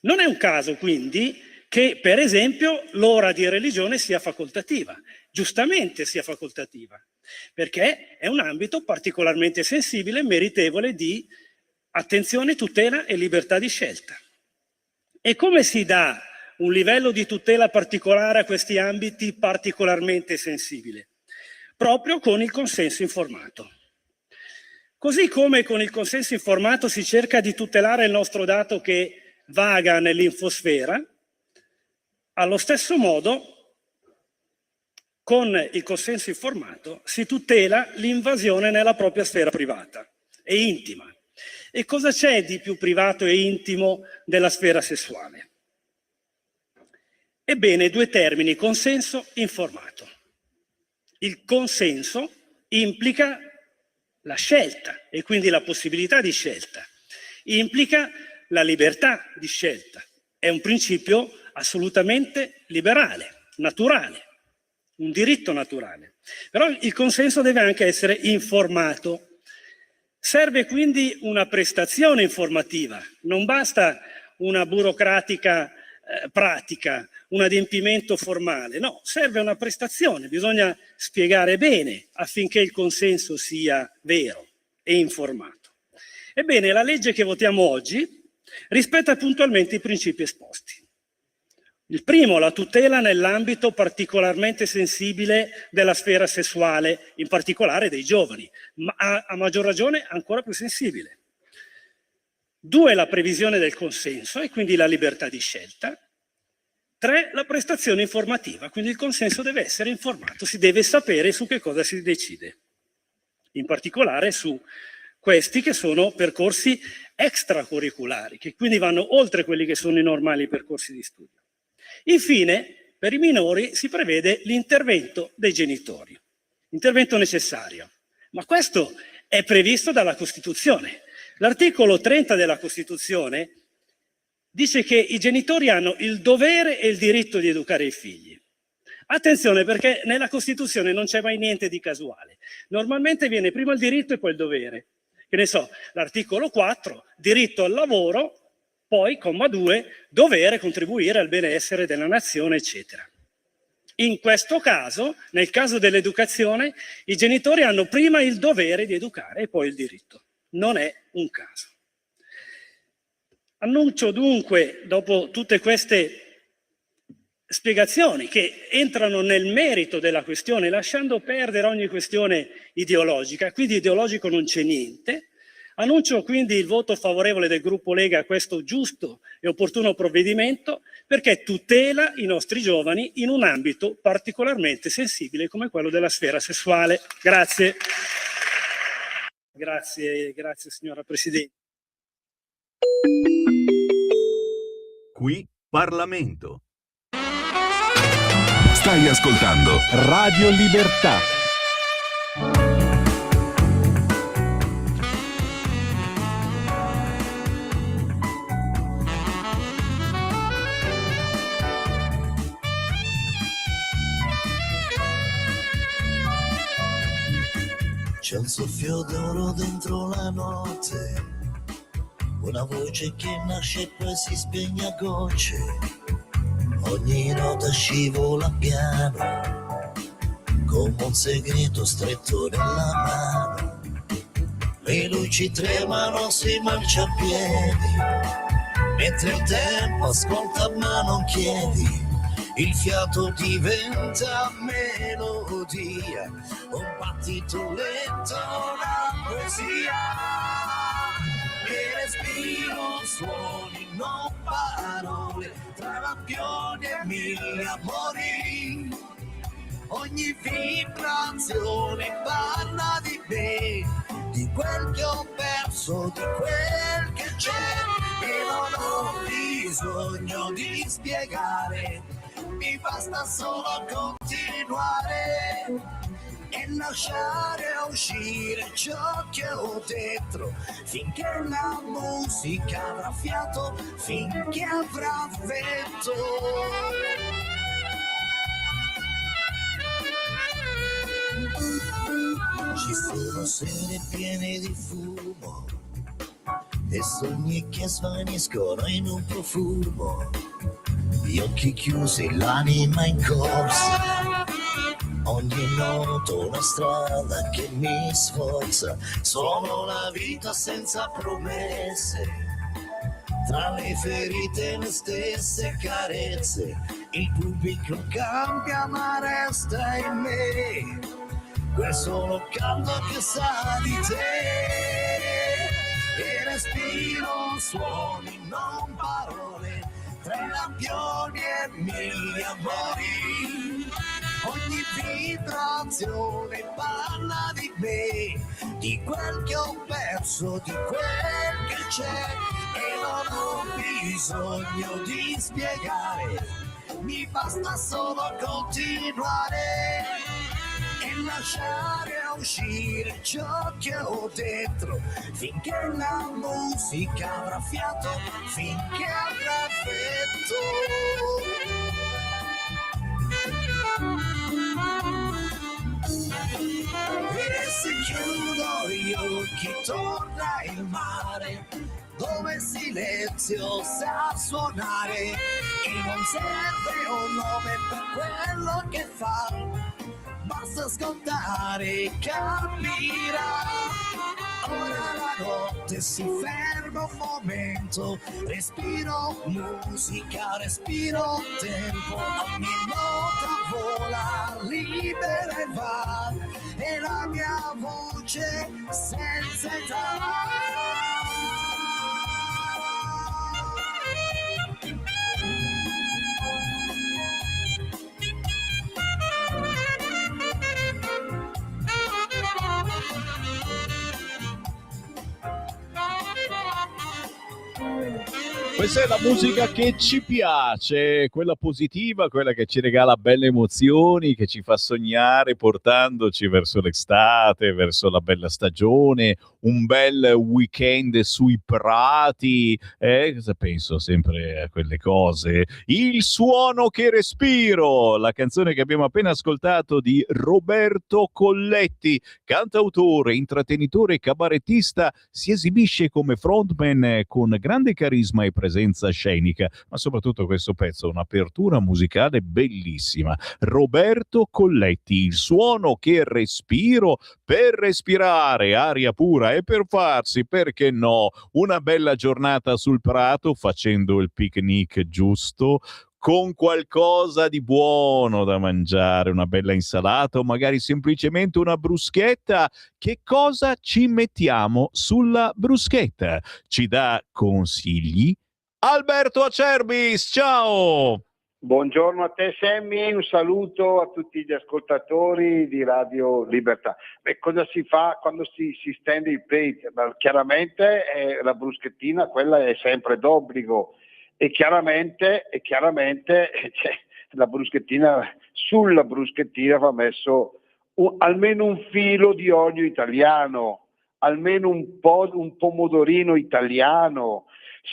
Non è un caso quindi che per esempio l'ora di religione sia facoltativa, giustamente sia facoltativa, perché è un ambito particolarmente sensibile, meritevole di attenzione, tutela e libertà di scelta. E come si dà un livello di tutela particolare a questi ambiti particolarmente sensibili? Proprio con il consenso informato. Così come con il consenso informato si cerca di tutelare il nostro dato che vaga nell'infosfera, allo stesso modo con il consenso informato si tutela l'invasione nella propria sfera privata e intima. E cosa c'è di più privato e intimo della sfera sessuale? Ebbene, due termini, consenso e informato. Il consenso implica la scelta e quindi la possibilità di scelta, implica la libertà di scelta, è un principio assolutamente liberale, naturale, un diritto naturale. Però il consenso deve anche essere informato. Serve quindi una prestazione informativa, non basta una burocratica pratica, un adempimento formale, no, serve una prestazione, bisogna spiegare bene affinché il consenso sia vero e informato. Ebbene, la legge che votiamo oggi rispetta puntualmente i principi esposti. Il primo, la tutela nell'ambito particolarmente sensibile della sfera sessuale, in particolare dei giovani, ma a maggior ragione ancora più sensibile. 2, la previsione del consenso e quindi la libertà di scelta. 3, la prestazione informativa, quindi il consenso deve essere informato, si deve sapere su che cosa si decide. In particolare su questi che sono percorsi extracurriculari, che quindi vanno oltre quelli che sono i normali percorsi di studio. Infine, per i minori si prevede l'intervento dei genitori, intervento necessario, ma questo è previsto dalla Costituzione. L'articolo 30 della Costituzione dice che i genitori hanno il dovere e il diritto di educare i figli. Attenzione, perché nella Costituzione non c'è mai niente di casuale. Normalmente viene prima il diritto e poi il dovere. Che ne so, l'articolo 4, diritto al lavoro, poi, comma 2, dovere contribuire al benessere della nazione, eccetera. In questo caso, nel caso dell'educazione, i genitori hanno prima il dovere di educare e poi il diritto. Non è un caso. Annuncio dunque, dopo tutte queste spiegazioni che entrano nel merito della questione, lasciando perdere ogni questione ideologica, qui di ideologico non c'è niente, annuncio quindi il voto favorevole del gruppo Lega a questo giusto e opportuno provvedimento, perché tutela i nostri giovani in un ambito particolarmente sensibile come quello della sfera sessuale. Grazie. Grazie signora Presidente. Qui Parlamento. Stai ascoltando Radio Libertà. C'è un soffio d'oro dentro la notte, una voce che nasce e poi si spegne a gocce, ogni nota scivola piano, come un segreto stretto nella mano, le luci tremano sui marciapiedi, mentre il tempo ascolta ma non chiedi, il fiato diventa melodia, un battito lento, una poesia, e respiro suoni, non parole, tra lampioni e mille amori, ogni vibrazione parla di me, di quel che ho perso, di quel che c'è, e non ho bisogno di spiegare, mi basta solo continuare e lasciare uscire ciò che ho dentro, finché la musica avrà fiato, finché avrà vento. Ci sono sere piene di fumo e sogni che svaniscono in un profumo, gli occhi chiusi, l'anima in corsa, ogni noto una strada che mi sforza, sono la vita senza promesse, tra le ferite e le stesse carezze, il pubblico cambia ma resta in me, quel solo caldo che sa di te, e respiro suoni, non parole, tra lampioni e mille amori, ogni vibrazione parla di me, di quel che ho perso, di quel che c'è, e non ho bisogno di spiegare, mi basta solo continuare e lasciare uscire ciò che ho dentro, finché la musica avrà fiato, finché avrà vento. E se chiudo gli occhi torna il mare, dove il silenzio sa suonare, e non serve un nome per quello che fa, basta ascoltare, capirà. Ora la notte si ferma un momento, respiro musica, respiro tempo, ogni nota vola libera e va, e la mia voce senza età. Questa è la musica che ci piace, quella positiva, quella che ci regala belle emozioni, che ci fa sognare portandoci verso l'estate, verso la bella stagione, un bel weekend sui prati. Cosa penso sempre a quelle cose? Il suono che respiro, la canzone che abbiamo appena ascoltato di Roberto Colletti, cantautore, intrattenitore e cabarettista, si esibisce come frontman con grande carisma e presenza scenica, ma soprattutto questo pezzo, un'apertura musicale bellissima. Roberto Colletti, il suono che respiro per respirare aria pura e per farsi, perché no, una bella giornata sul prato facendo il picnic giusto, con qualcosa di buono da mangiare, una bella insalata o magari semplicemente una bruschetta. Che cosa ci mettiamo sulla bruschetta? Ci dà consigli Alberto Acerbis, ciao! Buongiorno a te Sammy, un saluto a tutti gli ascoltatori di Radio Libertà. Cosa si fa quando si stende il plate? Chiaramente la bruschettina, quella è sempre d'obbligo e chiaramente la bruschettina, sulla bruschettina va messo almeno un filo di olio italiano, almeno un pomodorino italiano.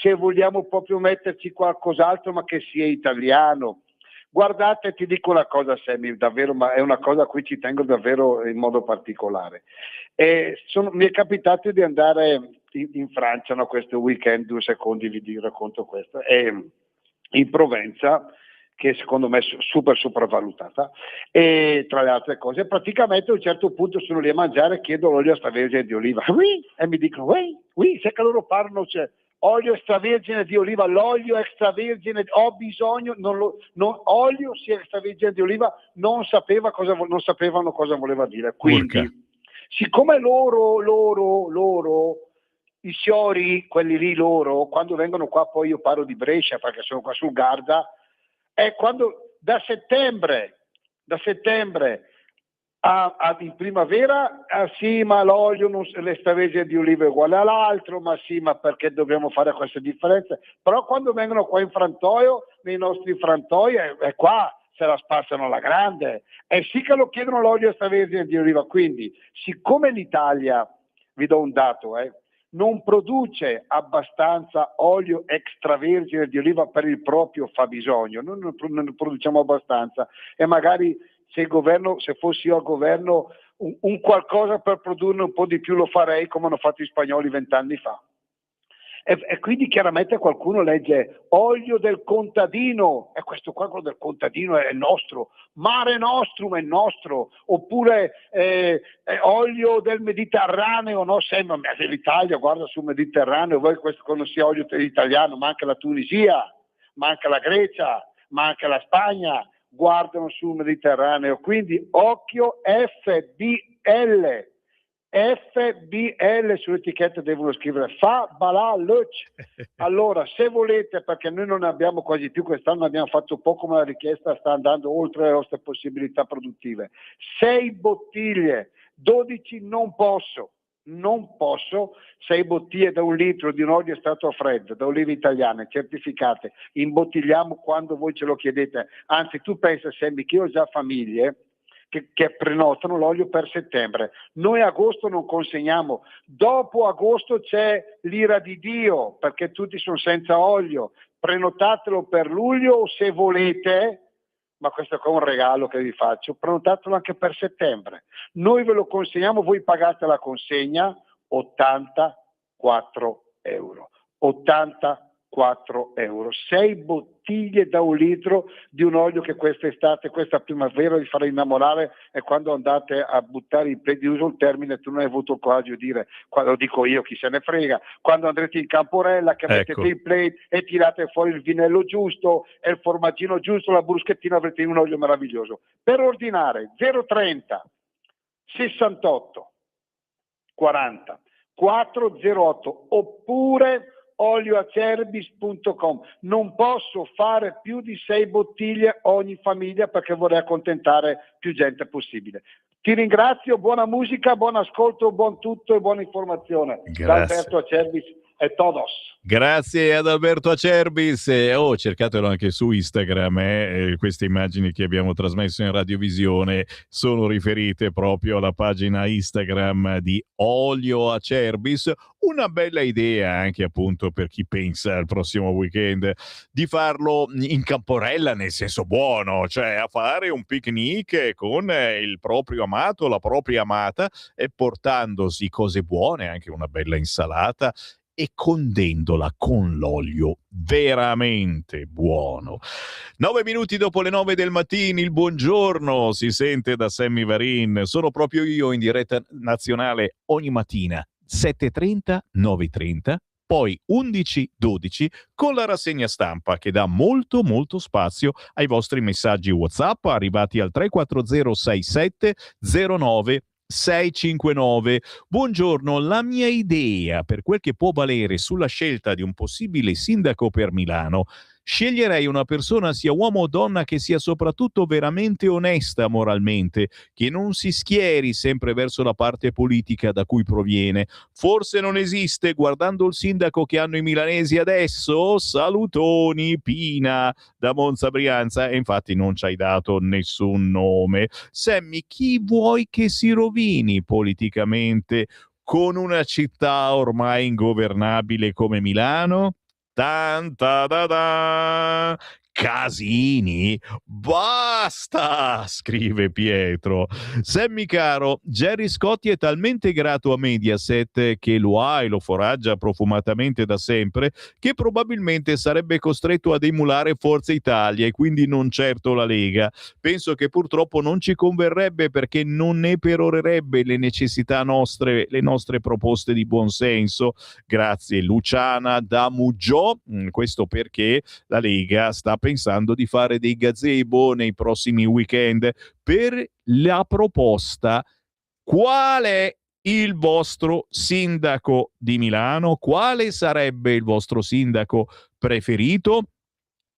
Se vogliamo proprio metterci qualcos'altro, ma che sia italiano. Guardate, ti dico una cosa, Sammy, davvero, ma è una cosa a cui ci tengo davvero in modo particolare. Mi è capitato di andare in Francia, no, questo weekend, 2 secondi vi racconto questo, in Provenza, che secondo me è super sopravvalutata, e tra le altre cose, praticamente a un certo punto sono lì a mangiare, chiedo l'olio extravergine di oliva, e mi dicono, se che loro parlano, c'è olio extravergine di oliva, l'olio extravergine, ho bisogno, olio sia extravergine di oliva, non sapevano cosa voleva dire. Quindi, siccome loro, i siori, quelli lì loro, quando vengono qua, poi io parlo di Brescia perché sono qua sul Garda, è quando da settembre in primavera, sì, ma l'olio, l'extravergine di oliva è uguale all'altro, ma sì, ma perché dobbiamo fare queste differenze? Però quando vengono qua in frantoio, nei nostri frantoi, è qua se la spassano alla grande. E sì che lo chiedono l'olio extravergine di oliva. Quindi, siccome l'Italia, vi do un dato, non produce abbastanza olio extravergine di oliva per il proprio fabbisogno, noi non produciamo abbastanza, e magari se fossi io al governo, un qualcosa per produrne un po' di più lo farei, come hanno fatto gli spagnoli 20 anni fa. E quindi chiaramente qualcuno legge olio del contadino, e questo qua, quello del contadino è nostro, Mare Nostrum è nostro, oppure olio del Mediterraneo, no? Sembra l'Italia, guarda sul Mediterraneo, voi quando sia olio italiano, ma anche la Tunisia, ma anche la Grecia, ma anche la Spagna guardano sul Mediterraneo. Quindi occhio, FBL sulle etichette devono scrivere fa balà luc. Allora, se volete, perché noi non ne abbiamo quasi più, quest'anno abbiamo fatto poco, ma la richiesta sta andando oltre le nostre possibilità produttive, 6 bottiglie, 12 non posso, 6 bottiglie da 1 litro di un olio estratto a freddo, da olive italiane, certificate, imbottigliamo quando voi ce lo chiedete. Anzi, tu pensa, Sammy, che io ho già famiglie che prenotano l'olio per settembre. Noi agosto non consegniamo, dopo agosto c'è l'ira di Dio, perché tutti sono senza olio. Prenotatelo per luglio, o se volete, ma questo è un regalo che vi faccio, prenotatelo anche per settembre. Noi ve lo consegniamo, voi pagate la consegna, 84 euro. 84 euro, 6 bottiglie da 1 litro di un olio che quest'estate, questa primavera vi farà innamorare, e quando andate a buttare i plate, uso il termine, tu non hai avuto il coraggio di dire, lo dico io, chi se ne frega, quando andrete in Camporella che mettete il plate e tirate fuori il vinello giusto e il formaggino giusto, la bruschettina, avrete un olio meraviglioso. Per ordinare 030 68 40 408 oppure olioacerbis.com. Non posso fare più di 6 bottiglie ogni famiglia perché vorrei accontentare più gente possibile. Ti ringrazio, buona musica, buon ascolto, buon tutto e buona informazione. Da Alberto Acerbis todos. Grazie ad Alberto Acerbis. Cercatelo anche su Instagram. Queste immagini che abbiamo trasmesso in radiovisione sono riferite proprio alla pagina Instagram di Olio Acerbis. Una bella idea anche appunto per chi pensa al prossimo weekend di farlo in camporella, nel senso buono, cioè a fare un picnic con il proprio amato, la propria amata, e portandosi cose buone, anche una bella insalata, e condendola con l'olio veramente buono. 9 minuti dopo le 9 del mattino, il buongiorno si sente da Sammy Varin. Sono proprio io in diretta nazionale ogni mattina 7:30, 9:30, poi 11:12 con la rassegna stampa che dà molto spazio ai vostri messaggi WhatsApp arrivati al 34067 09 659. Buongiorno, la mia idea per quel che può valere sulla scelta di un possibile sindaco per Milano: sceglierei una persona, sia uomo o donna, che sia soprattutto veramente onesta moralmente, che non si schieri sempre verso la parte politica da cui proviene. Forse non esiste, guardando il sindaco che hanno i milanesi adesso? Salutoni, Pina da Monza Brianza. E infatti non ci hai dato nessun nome. Sammy, chi vuoi che si rovini politicamente con una città ormai ingovernabile come Milano? Tanta da da. Casini? Basta, scrive Pietro. Sammy caro, Gerry Scotti è talmente grato a Mediaset, che lo ha e lo foraggia profumatamente da sempre, che probabilmente sarebbe costretto ad emulare Forza Italia e quindi non certo la Lega. Penso che purtroppo non ci converrebbe, perché non ne perorerebbe le necessità nostre, le nostre proposte di buonsenso. Grazie Luciana da Muggio. Questo perché la Lega sta pensando di fare dei gazebo nei prossimi weekend per la proposta: qual è il vostro sindaco di Milano? Quale sarebbe il vostro sindaco preferito?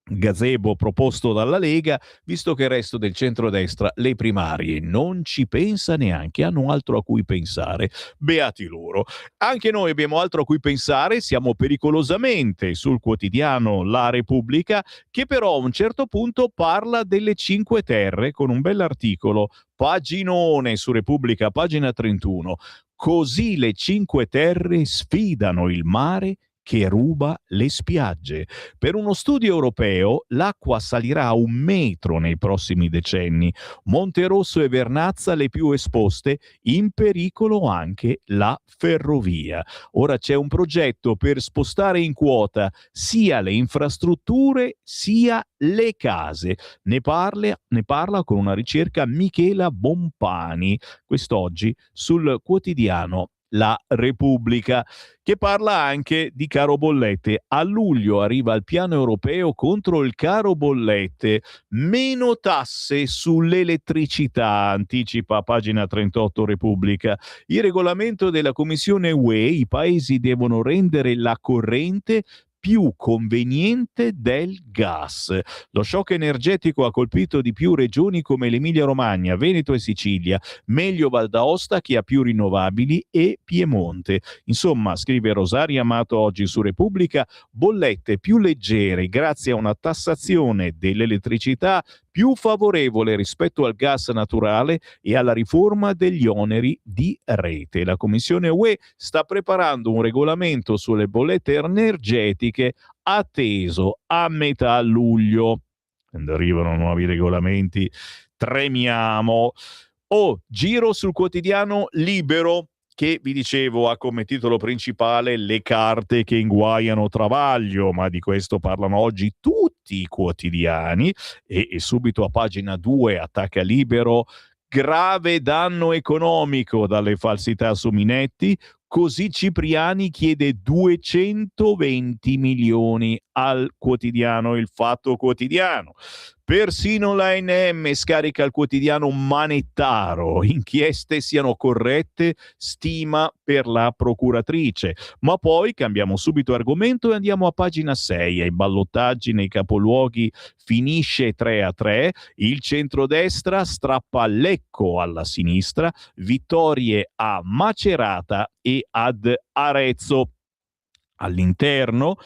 Gazebo proposto dalla Lega, visto che il resto del centrodestra le primarie non ci pensa neanche, hanno altro a cui pensare. Beati loro. Anche noi abbiamo altro a cui pensare, siamo pericolosamente sul quotidiano La Repubblica, che però a un certo punto parla delle Cinque Terre con un bell'articolo, paginone su Repubblica, pagina 31. Così le Cinque Terre sfidano il mare che ruba le spiagge. Per uno studio europeo, l'acqua salirà a 1 metro nei prossimi decenni. Monterosso e Vernazza le più esposte, in pericolo anche la ferrovia. Ora c'è un progetto per spostare in quota sia le infrastrutture sia le case. Ne parla con una ricerca Michela Bompani, quest'oggi sul quotidiano La Repubblica, che parla anche di caro bollette. A luglio arriva il piano europeo contro il caro bollette, meno tasse sull'elettricità, anticipa pagina 38 Repubblica. Il regolamento della Commissione UE: i paesi devono rendere la corrente più conveniente del gas. Lo shock energetico ha colpito di più regioni come l'Emilia-Romagna, Veneto e Sicilia, meglio Val d'Aosta che ha più rinnovabili e Piemonte. Insomma, scrive Rosaria Amato oggi su Repubblica, bollette più leggere grazie a una tassazione dell'elettricità più favorevole rispetto al gas naturale e alla riforma degli oneri di rete. La Commissione UE sta preparando un regolamento sulle bollette energetiche atteso a metà luglio. Quando arrivano nuovi regolamenti tremiamo. Giro sul quotidiano Libero, che vi dicevo ha come titolo principale le carte che inguaiano Travaglio, ma di questo parlano oggi tutti i quotidiani, e subito a pagina 2 attacca Libero: grave danno economico dalle falsità su Minetti, così Cipriani chiede 220 milioni al quotidiano Il Fatto Quotidiano. Persino l'ANM scarica il quotidiano Manettaro: inchieste siano corrette, stima per la procuratrice. Ma poi cambiamo subito argomento e andiamo a pagina 6. Ai ballottaggi nei capoluoghi finisce 3-3, il centrodestra strappa Lecco alla sinistra, vittorie a Macerata e ad Arezzo. All'interno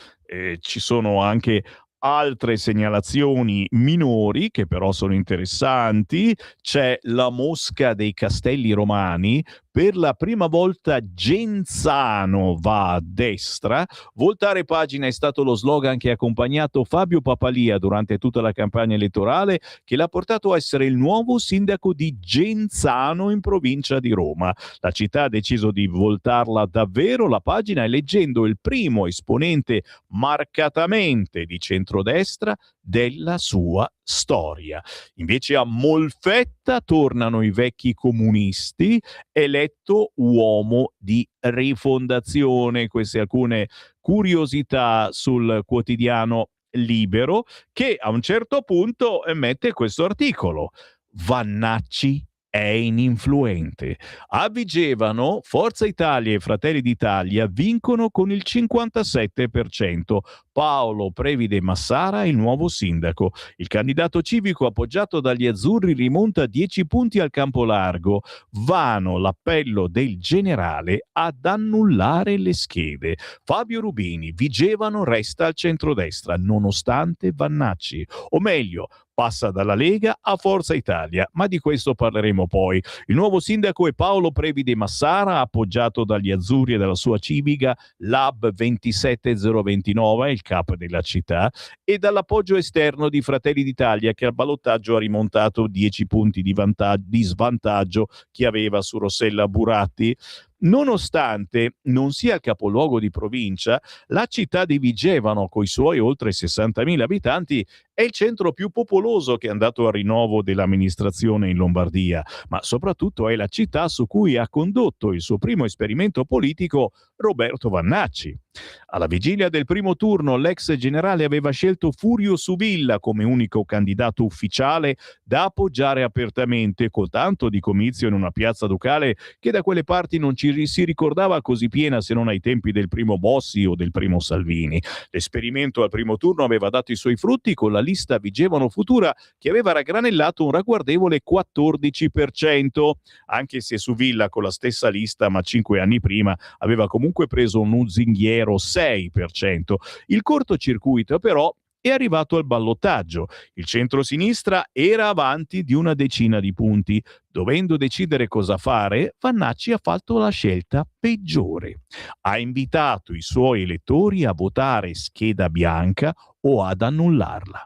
ci sono anche altre segnalazioni minori che però sono interessanti. C'è la mosca dei castelli romani. Per la prima volta Genzano va a destra. Voltare pagina è stato lo slogan che ha accompagnato Fabio Papalia durante tutta la campagna elettorale, che l'ha portato a essere il nuovo sindaco di Genzano in provincia di Roma. La città ha deciso di voltarla davvero la pagina, eleggendo il primo esponente marcatamente di centrodestra della sua storia. Invece a Molfetta tornano i vecchi comunisti, eletto uomo di Rifondazione. Queste alcune curiosità sul quotidiano Libero, che a un certo punto mette questo articolo: Vannacci è ininfluente. A Vigevano, Forza Italia e Fratelli d'Italia vincono con il 57%. Paolo Previde Massara è il nuovo sindaco. Il candidato civico appoggiato dagli azzurri rimonta 10 punti al Campolargo. Vano l'appello del generale ad annullare le schede. Fabio Rubini, Vigevano resta al centrodestra nonostante Vannacci. O meglio, passa dalla Lega a Forza Italia, ma di questo parleremo poi. Il nuovo sindaco è Paolo Previde Massara, appoggiato dagli azzurri e dalla sua civica Lab 27029, il capo della città, e dall'appoggio esterno di Fratelli d'Italia, che al ballottaggio ha rimontato 10 punti di svantaggio che aveva su Rossella Buratti. Nonostante non sia il capoluogo di provincia, la città di Vigevano, coi suoi oltre 60.000 abitanti, è il centro più popoloso che è andato a rinnovo dell'amministrazione in Lombardia, ma soprattutto è la città su cui ha condotto il suo primo esperimento politico Roberto Vannacci. Alla vigilia del primo turno, l'ex generale aveva scelto Furio Subilla come unico candidato ufficiale da appoggiare apertamente, con tanto di comizio in una piazza ducale che da quelle parti non ci si ricordava così piena se non ai tempi del primo Bossi o del primo Salvini. L'esperimento al primo turno aveva dato i suoi frutti con la lista Vigevano Futura, che aveva raggranellato un ragguardevole 14%, anche se Subilla con la stessa lista, ma 5 anni prima, aveva comunque preso un lusinghiero 6%. Il cortocircuito però è arrivato al ballottaggio. Il centrosinistra era avanti di una decina di punti. Dovendo decidere cosa fare, Vannacci ha fatto la scelta peggiore. Ha invitato i suoi elettori a votare scheda bianca o ad annullarla.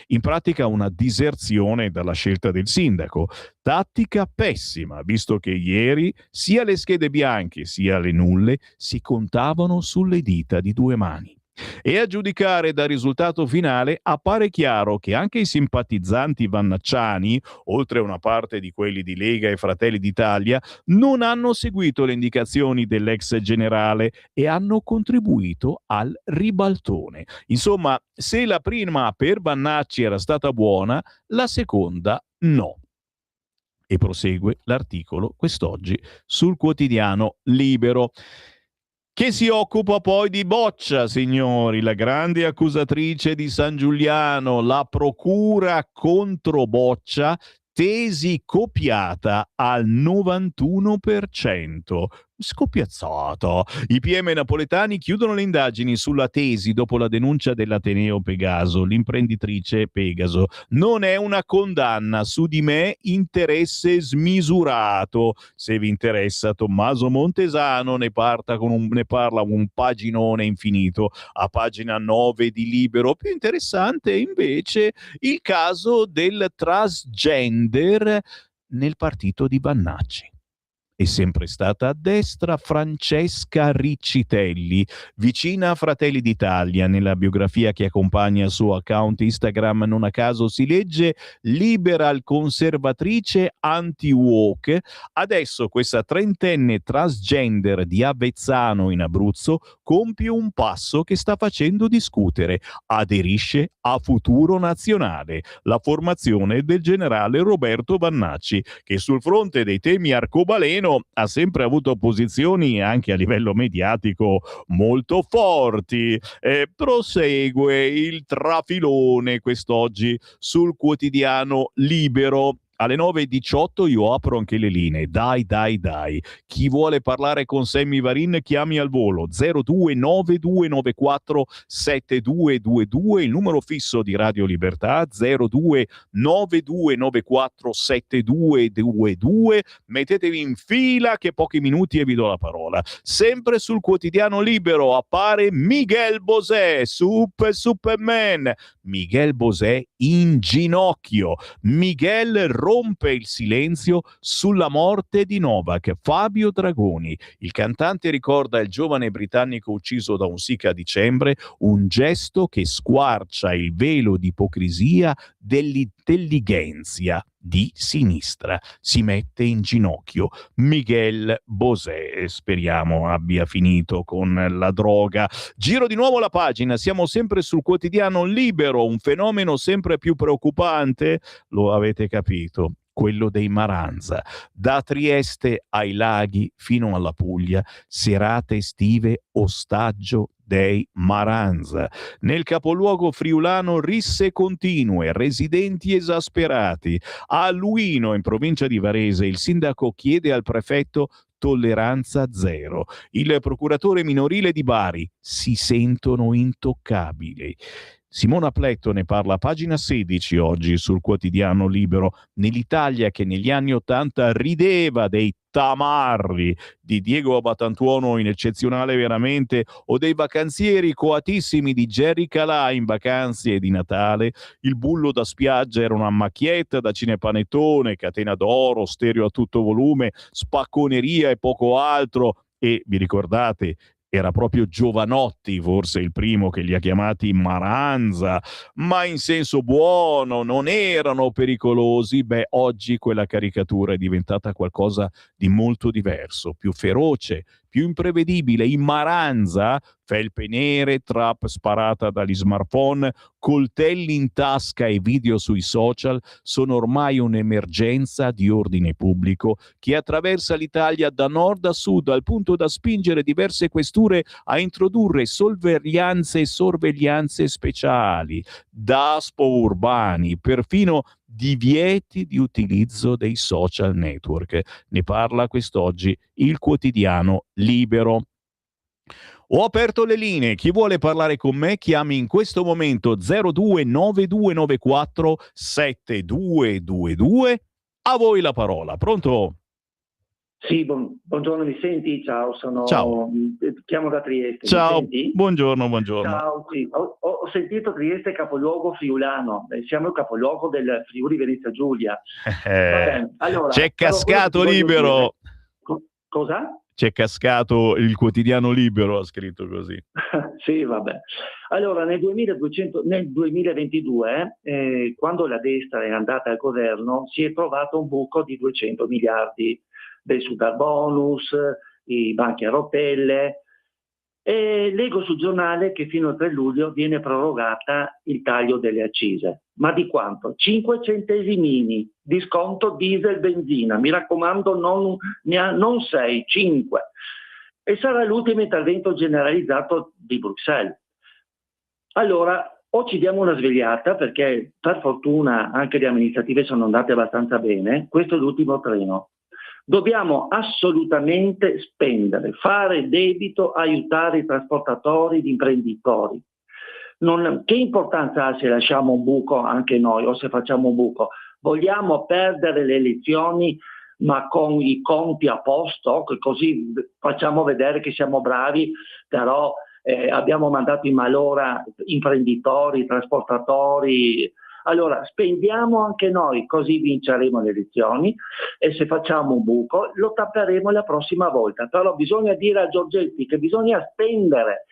In pratica una diserzione dalla scelta del sindaco. Tattica pessima, visto che ieri sia le schede bianche sia le nulle si contavano sulle dita di due mani. E a giudicare dal risultato finale appare chiaro che anche i simpatizzanti vannacciani, oltre a una parte di quelli di Lega e Fratelli d'Italia, non hanno seguito le indicazioni dell'ex generale e hanno contribuito al ribaltone. Insomma, se la prima per Vannacci era stata buona, la seconda no. E prosegue l'articolo quest'oggi sul quotidiano Libero, che si occupa poi di Boccia, signori, la grande accusatrice di San Giuliano, la procura contro Boccia, tesi copiata al 91%. Scoppiazzato. I PM napoletani chiudono le indagini sulla tesi dopo la denuncia dell'Ateneo Pegaso. L'imprenditrice Pegaso: non è una condanna, su di me interesse smisurato. Se vi interessa, Tommaso Montesano ne parla un paginone infinito a pagina 9 di Libero. Più interessante invece il caso del transgender nel partito di Vannacci. È sempre stata a destra Francesca Riccitelli, vicina a Fratelli d'Italia. Nella biografia che accompagna il suo account Instagram, non a caso si legge liberal conservatrice anti-woke. Adesso questa trentenne transgender di Avezzano in Abruzzo compie un passo che sta facendo discutere. Aderisce a Futuro Nazionale, la formazione del generale Roberto Vannacci, che sul fronte dei temi arcobaleno ha sempre avuto posizioni anche a livello mediatico molto forti. Prosegue il trafilone quest'oggi sul quotidiano Libero. Alle 9:18 io apro anche le linee. Dai. Chi vuole parlare con Sammy Varin chiami al volo 0292947222, il numero fisso di Radio Libertà 0292947222. Mettetevi in fila che pochi minuti e vi do la parola. Sempre sul quotidiano Libero appare Miguel Bosé, Superman. Miguel Bosé in ginocchio. Miguel rompe il silenzio sulla morte di Novak. Fabio Dragoni, il cantante, ricorda il giovane britannico ucciso da un Sikh a dicembre, un gesto che squarcia il velo di ipocrisia dell'intelligenza di sinistra. Si mette in ginocchio Miguel Bosé, speriamo abbia finito con la droga. Giro di nuovo la pagina, siamo sempre sul quotidiano Libero, un fenomeno sempre più preoccupante, lo avete capito, quello dei Maranza. Da Trieste ai laghi fino alla Puglia, serate estive ostaggio dei Maranza. Nel capoluogo friulano risse continue, residenti esasperati. A Luino, in provincia di Varese, il sindaco chiede al prefetto tolleranza zero. Il procuratore minorile di Bari: si sentono intoccabili. Simona Pletto ne parla a pagina 16 oggi sul quotidiano Libero. Nell'Italia che negli anni '80 rideva dei tamarri di Diego Abatantuono in Eccezionale Veramente o dei vacanzieri coatissimi di Jerry Calà in Vacanze di Natale, il bullo da spiaggia era una macchietta da cinepanettone, catena d'oro, stereo a tutto volume, spacconeria e poco altro. E vi ricordate, era proprio Giovanotti forse il primo che li ha chiamati Maranza, ma in senso buono, non erano pericolosi. Beh, oggi quella caricatura è diventata qualcosa di molto diverso, più feroce, più imprevedibile. In Maranza, felpe nere, trap sparata dagli smartphone, coltelli in tasca e video sui social sono ormai un'emergenza di ordine pubblico che attraversa l'Italia da nord a sud, al punto da spingere diverse questure a introdurre sorveglianze speciali, DASPO urbani, perfino divieti di utilizzo dei social network. Ne parla quest'oggi il quotidiano Libero. Ho aperto le linee, chi vuole parlare con me chiami in questo momento 0292947222. A voi la parola. Pronto? Sì, buongiorno, mi senti? Ciao, Ciao. chiamo da Trieste. Ciao, Mi senti? buongiorno. Ciao, sì. Ho sentito Trieste capoluogo friulano, siamo il capoluogo del Friuli Venezia Giulia. Allora, c'è cascato Libero. Cosa? C'è cascato il quotidiano Libero, ha scritto così. Sì, vabbè. Allora, nel 2022, quando la destra è andata al governo, si è trovato un buco di 200 miliardi del Superbonus, i banchi a rotelle, e leggo sul giornale che fino al 3 luglio viene prorogata il taglio delle accise. Ma di quanto? 5 centesimini di sconto diesel benzina, mi raccomando non 6, 5. E sarà l'ultimo intervento generalizzato di Bruxelles. Allora, o ci diamo una svegliata, perché per fortuna anche le amministrative sono andate abbastanza bene, questo è l'ultimo treno. Dobbiamo assolutamente spendere, fare debito, aiutare i trasportatori, gli imprenditori. Che importanza ha se lasciamo un buco anche noi o se facciamo un buco? Vogliamo perdere le elezioni ma con i conti a posto, così facciamo vedere che siamo bravi, però abbiamo mandato in malora imprenditori, trasportatori. Allora spendiamo anche noi, così vinceremo le elezioni, e se facciamo un buco lo tapperemo la prossima volta. Però bisogna dire a Giorgetti che bisogna spendere,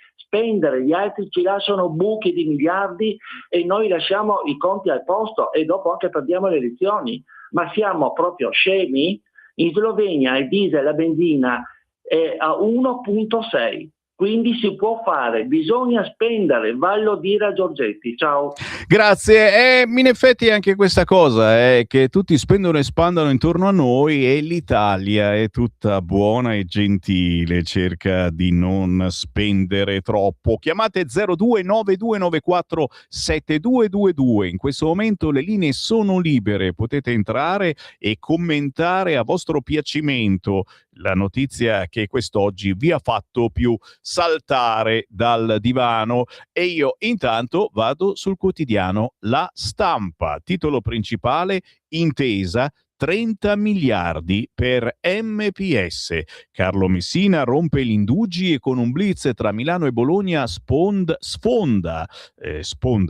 gli altri ci lasciano buchi di miliardi e noi lasciamo i conti al posto e dopo anche perdiamo le elezioni. Ma siamo proprio scemi? In Slovenia il diesel, la benzina è a 1,6, Quindi si può fare, bisogna spendere, vallo a dire a Giorgetti. Ciao. Grazie. In effetti anche questa cosa è che tutti spendono e spandano intorno a noi e l'Italia è tutta buona e gentile, cerca di non spendere troppo. Chiamate 0292947222. In questo momento le linee sono libere, potete entrare e commentare a vostro piacimento la notizia che quest'oggi vi ha fatto più saltare dal divano. E io intanto vado sul quotidiano La Stampa, titolo principale: intesa 30 miliardi per MPS. Carlo Messina rompe gli indugi e con un blitz tra Milano e Bologna sfonda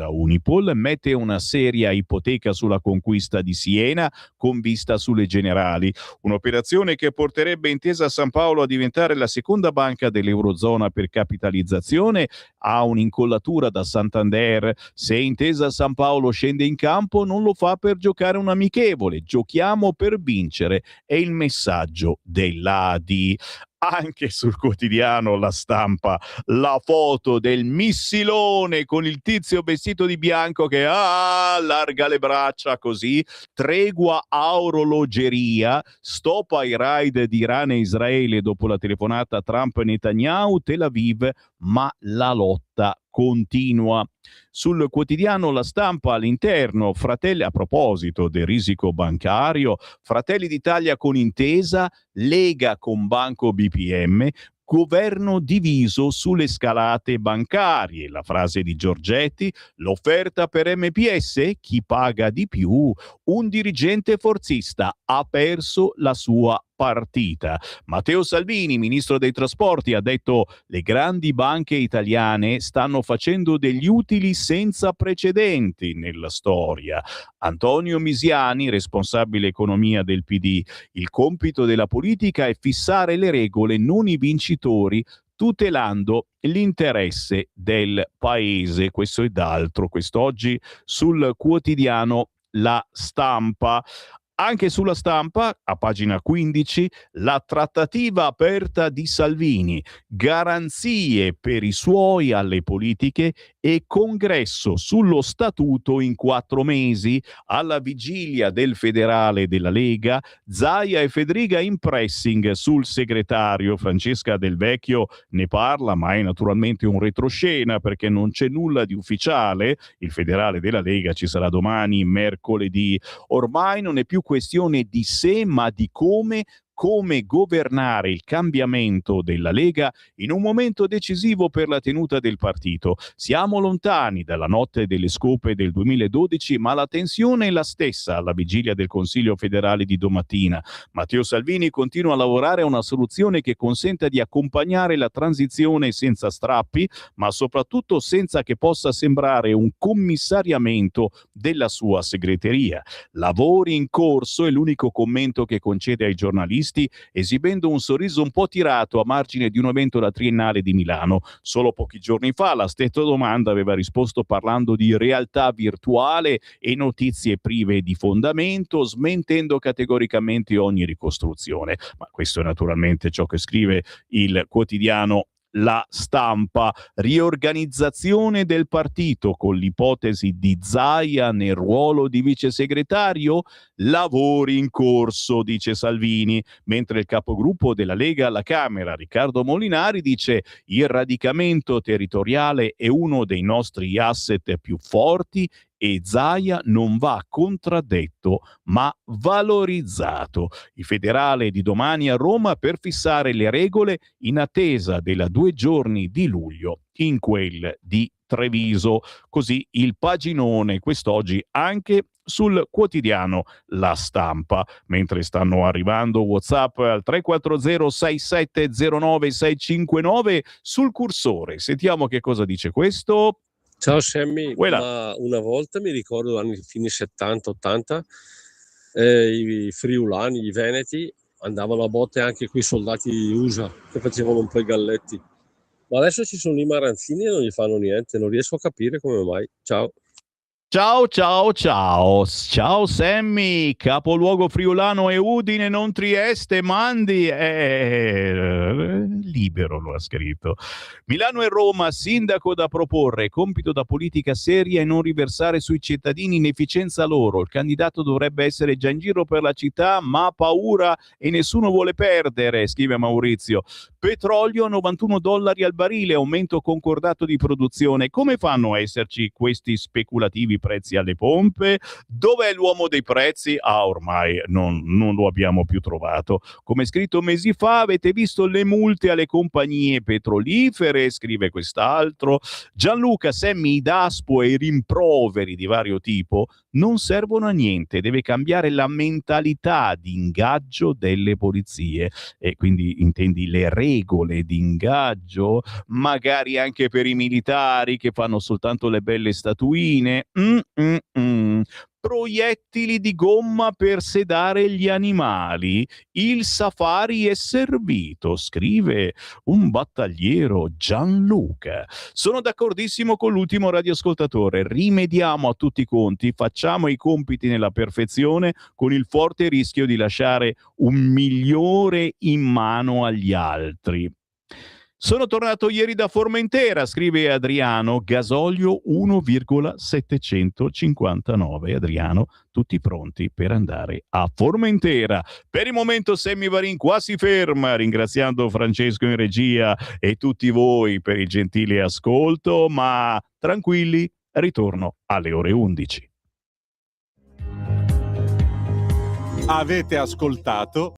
Unipol, mette una seria ipoteca sulla conquista di Siena con vista sulle generali. Un'operazione che porterebbe Intesa San Paolo a diventare la seconda banca dell'Eurozona per capitalizzazione. Ha un'incollatura da Santander: se Intesa San Paolo scende in campo non lo fa per giocare un amichevole, giochiamo per vincere, è il messaggio dell'ADI. Anche sul quotidiano La Stampa la foto del missilone con il tizio vestito di bianco che allarga le braccia così, tregua a orologeria, stop ai raid di Iran e Israele dopo la telefonata Trump-Netanyahu, Tel Aviv, ma la lotta continua. Sul quotidiano La Stampa all'interno, Fratelli, a proposito del risico bancario, Fratelli d'Italia con Intesa, Lega con Banco BPM, governo diviso sulle scalate bancarie. La frase di Giorgetti: l'offerta per MPS, chi paga di più? Un dirigente forzista ha perso la sua partita. Matteo Salvini, ministro dei trasporti, ha detto: le grandi banche italiane stanno facendo degli utili senza precedenti nella storia. Antonio Misiani, responsabile economia del PD: il compito della politica è fissare le regole, non i vincitori, tutelando l'interesse del paese. Questo ed altro quest'oggi sul quotidiano La Stampa. Anche sulla Stampa, a pagina 15, la trattativa aperta di Salvini, garanzie per i suoi alle politiche e congresso sullo statuto in 4 mesi. Alla vigilia del federale della Lega, Zaia e Fedriga in pressing sul segretario. Francesca Del Vecchio ne parla, ma è naturalmente un retroscena perché non c'è nulla di ufficiale. Il federale della Lega ci sarà domani, mercoledì. Ormai non è più questione di se, ma di come governare il cambiamento della Lega in un momento decisivo per la tenuta del partito. Siamo lontani dalla notte delle scope del 2012, ma la tensione è la stessa alla vigilia del Consiglio federale di domattina. Matteo Salvini continua a lavorare a una soluzione che consenta di accompagnare la transizione senza strappi, ma soprattutto senza che possa sembrare un commissariamento della sua segreteria. Lavori in corso è l'unico commento che concede ai giornalisti, esibendo un sorriso un po' tirato a margine di un evento alla Triennale di Milano. Solo pochi giorni fa alla stessa domanda aveva risposto parlando di realtà virtuale e notizie prive di fondamento, smentendo categoricamente ogni ricostruzione. Ma questo è naturalmente ciò che scrive il quotidiano La Stampa. Riorganizzazione del partito con l'ipotesi di Zaia nel ruolo di vice segretario? Lavori in corso, dice Salvini, mentre il capogruppo della Lega alla Camera, Riccardo Molinari, dice: il radicamento territoriale è uno dei nostri asset più forti e Zaia non va contraddetto ma valorizzato. Il federale di domani a Roma per fissare le regole in attesa della 2 giorni di luglio in quel di Treviso. Così il paginone quest'oggi anche sul quotidiano La Stampa. Mentre stanno arrivando WhatsApp al 340 6709 659 sul cursore. Sentiamo che cosa dice questo. Ciao Sammy, Quella. ma una volta mi ricordo anni fine 70-80 i friulani, i veneti andavano a botte anche con i soldati USA che facevano un po' i galletti, ma adesso ci sono i maranzini e non gli fanno niente, non riesco a capire come mai. Ciao. Ciao, ciao, ciao. Ciao Sammy, capoluogo friulano è Udine, non Trieste, mandi. Libero lo ha scritto. Milano e Roma, sindaco da proporre, compito da politica seria e non riversare sui cittadini inefficienza loro. Il candidato dovrebbe essere già in giro per la città, ma ha paura e nessuno vuole perdere, scrive Maurizio. Petrolio $91 al barile, aumento concordato di produzione. Come fanno a esserci questi speculativi prezzi alle pompe? Dov'è l'uomo dei prezzi? Ah, ormai non lo abbiamo più trovato. Come scritto mesi fa, avete visto le multe alle compagnie petrolifere? Scrive quest'altro. Gianluca, Sammy, i daspo e i rimproveri di vario tipo non servono a niente. Deve cambiare la mentalità di ingaggio delle polizie. E quindi intendi le regole di ingaggio, magari anche per i militari che fanno soltanto le belle statuine. Proiettili di gomma per sedare gli animali. Il safari è servito, scrive un battagliero Gianluca. Sono d'accordissimo con l'ultimo radioascoltatore. Rimediamo a tutti i conti, facciamo i compiti nella perfezione con il forte rischio di lasciare un migliore in mano agli altri. Sono tornato ieri da Formentera, scrive Adriano, gasolio 1,759. Adriano, tutti pronti per andare a Formentera. Per il momento Sammy Varin qua si ferma, ringraziando Francesco in regia e tutti voi per il gentile ascolto, ma tranquilli, ritorno alle ore 11. Avete ascoltato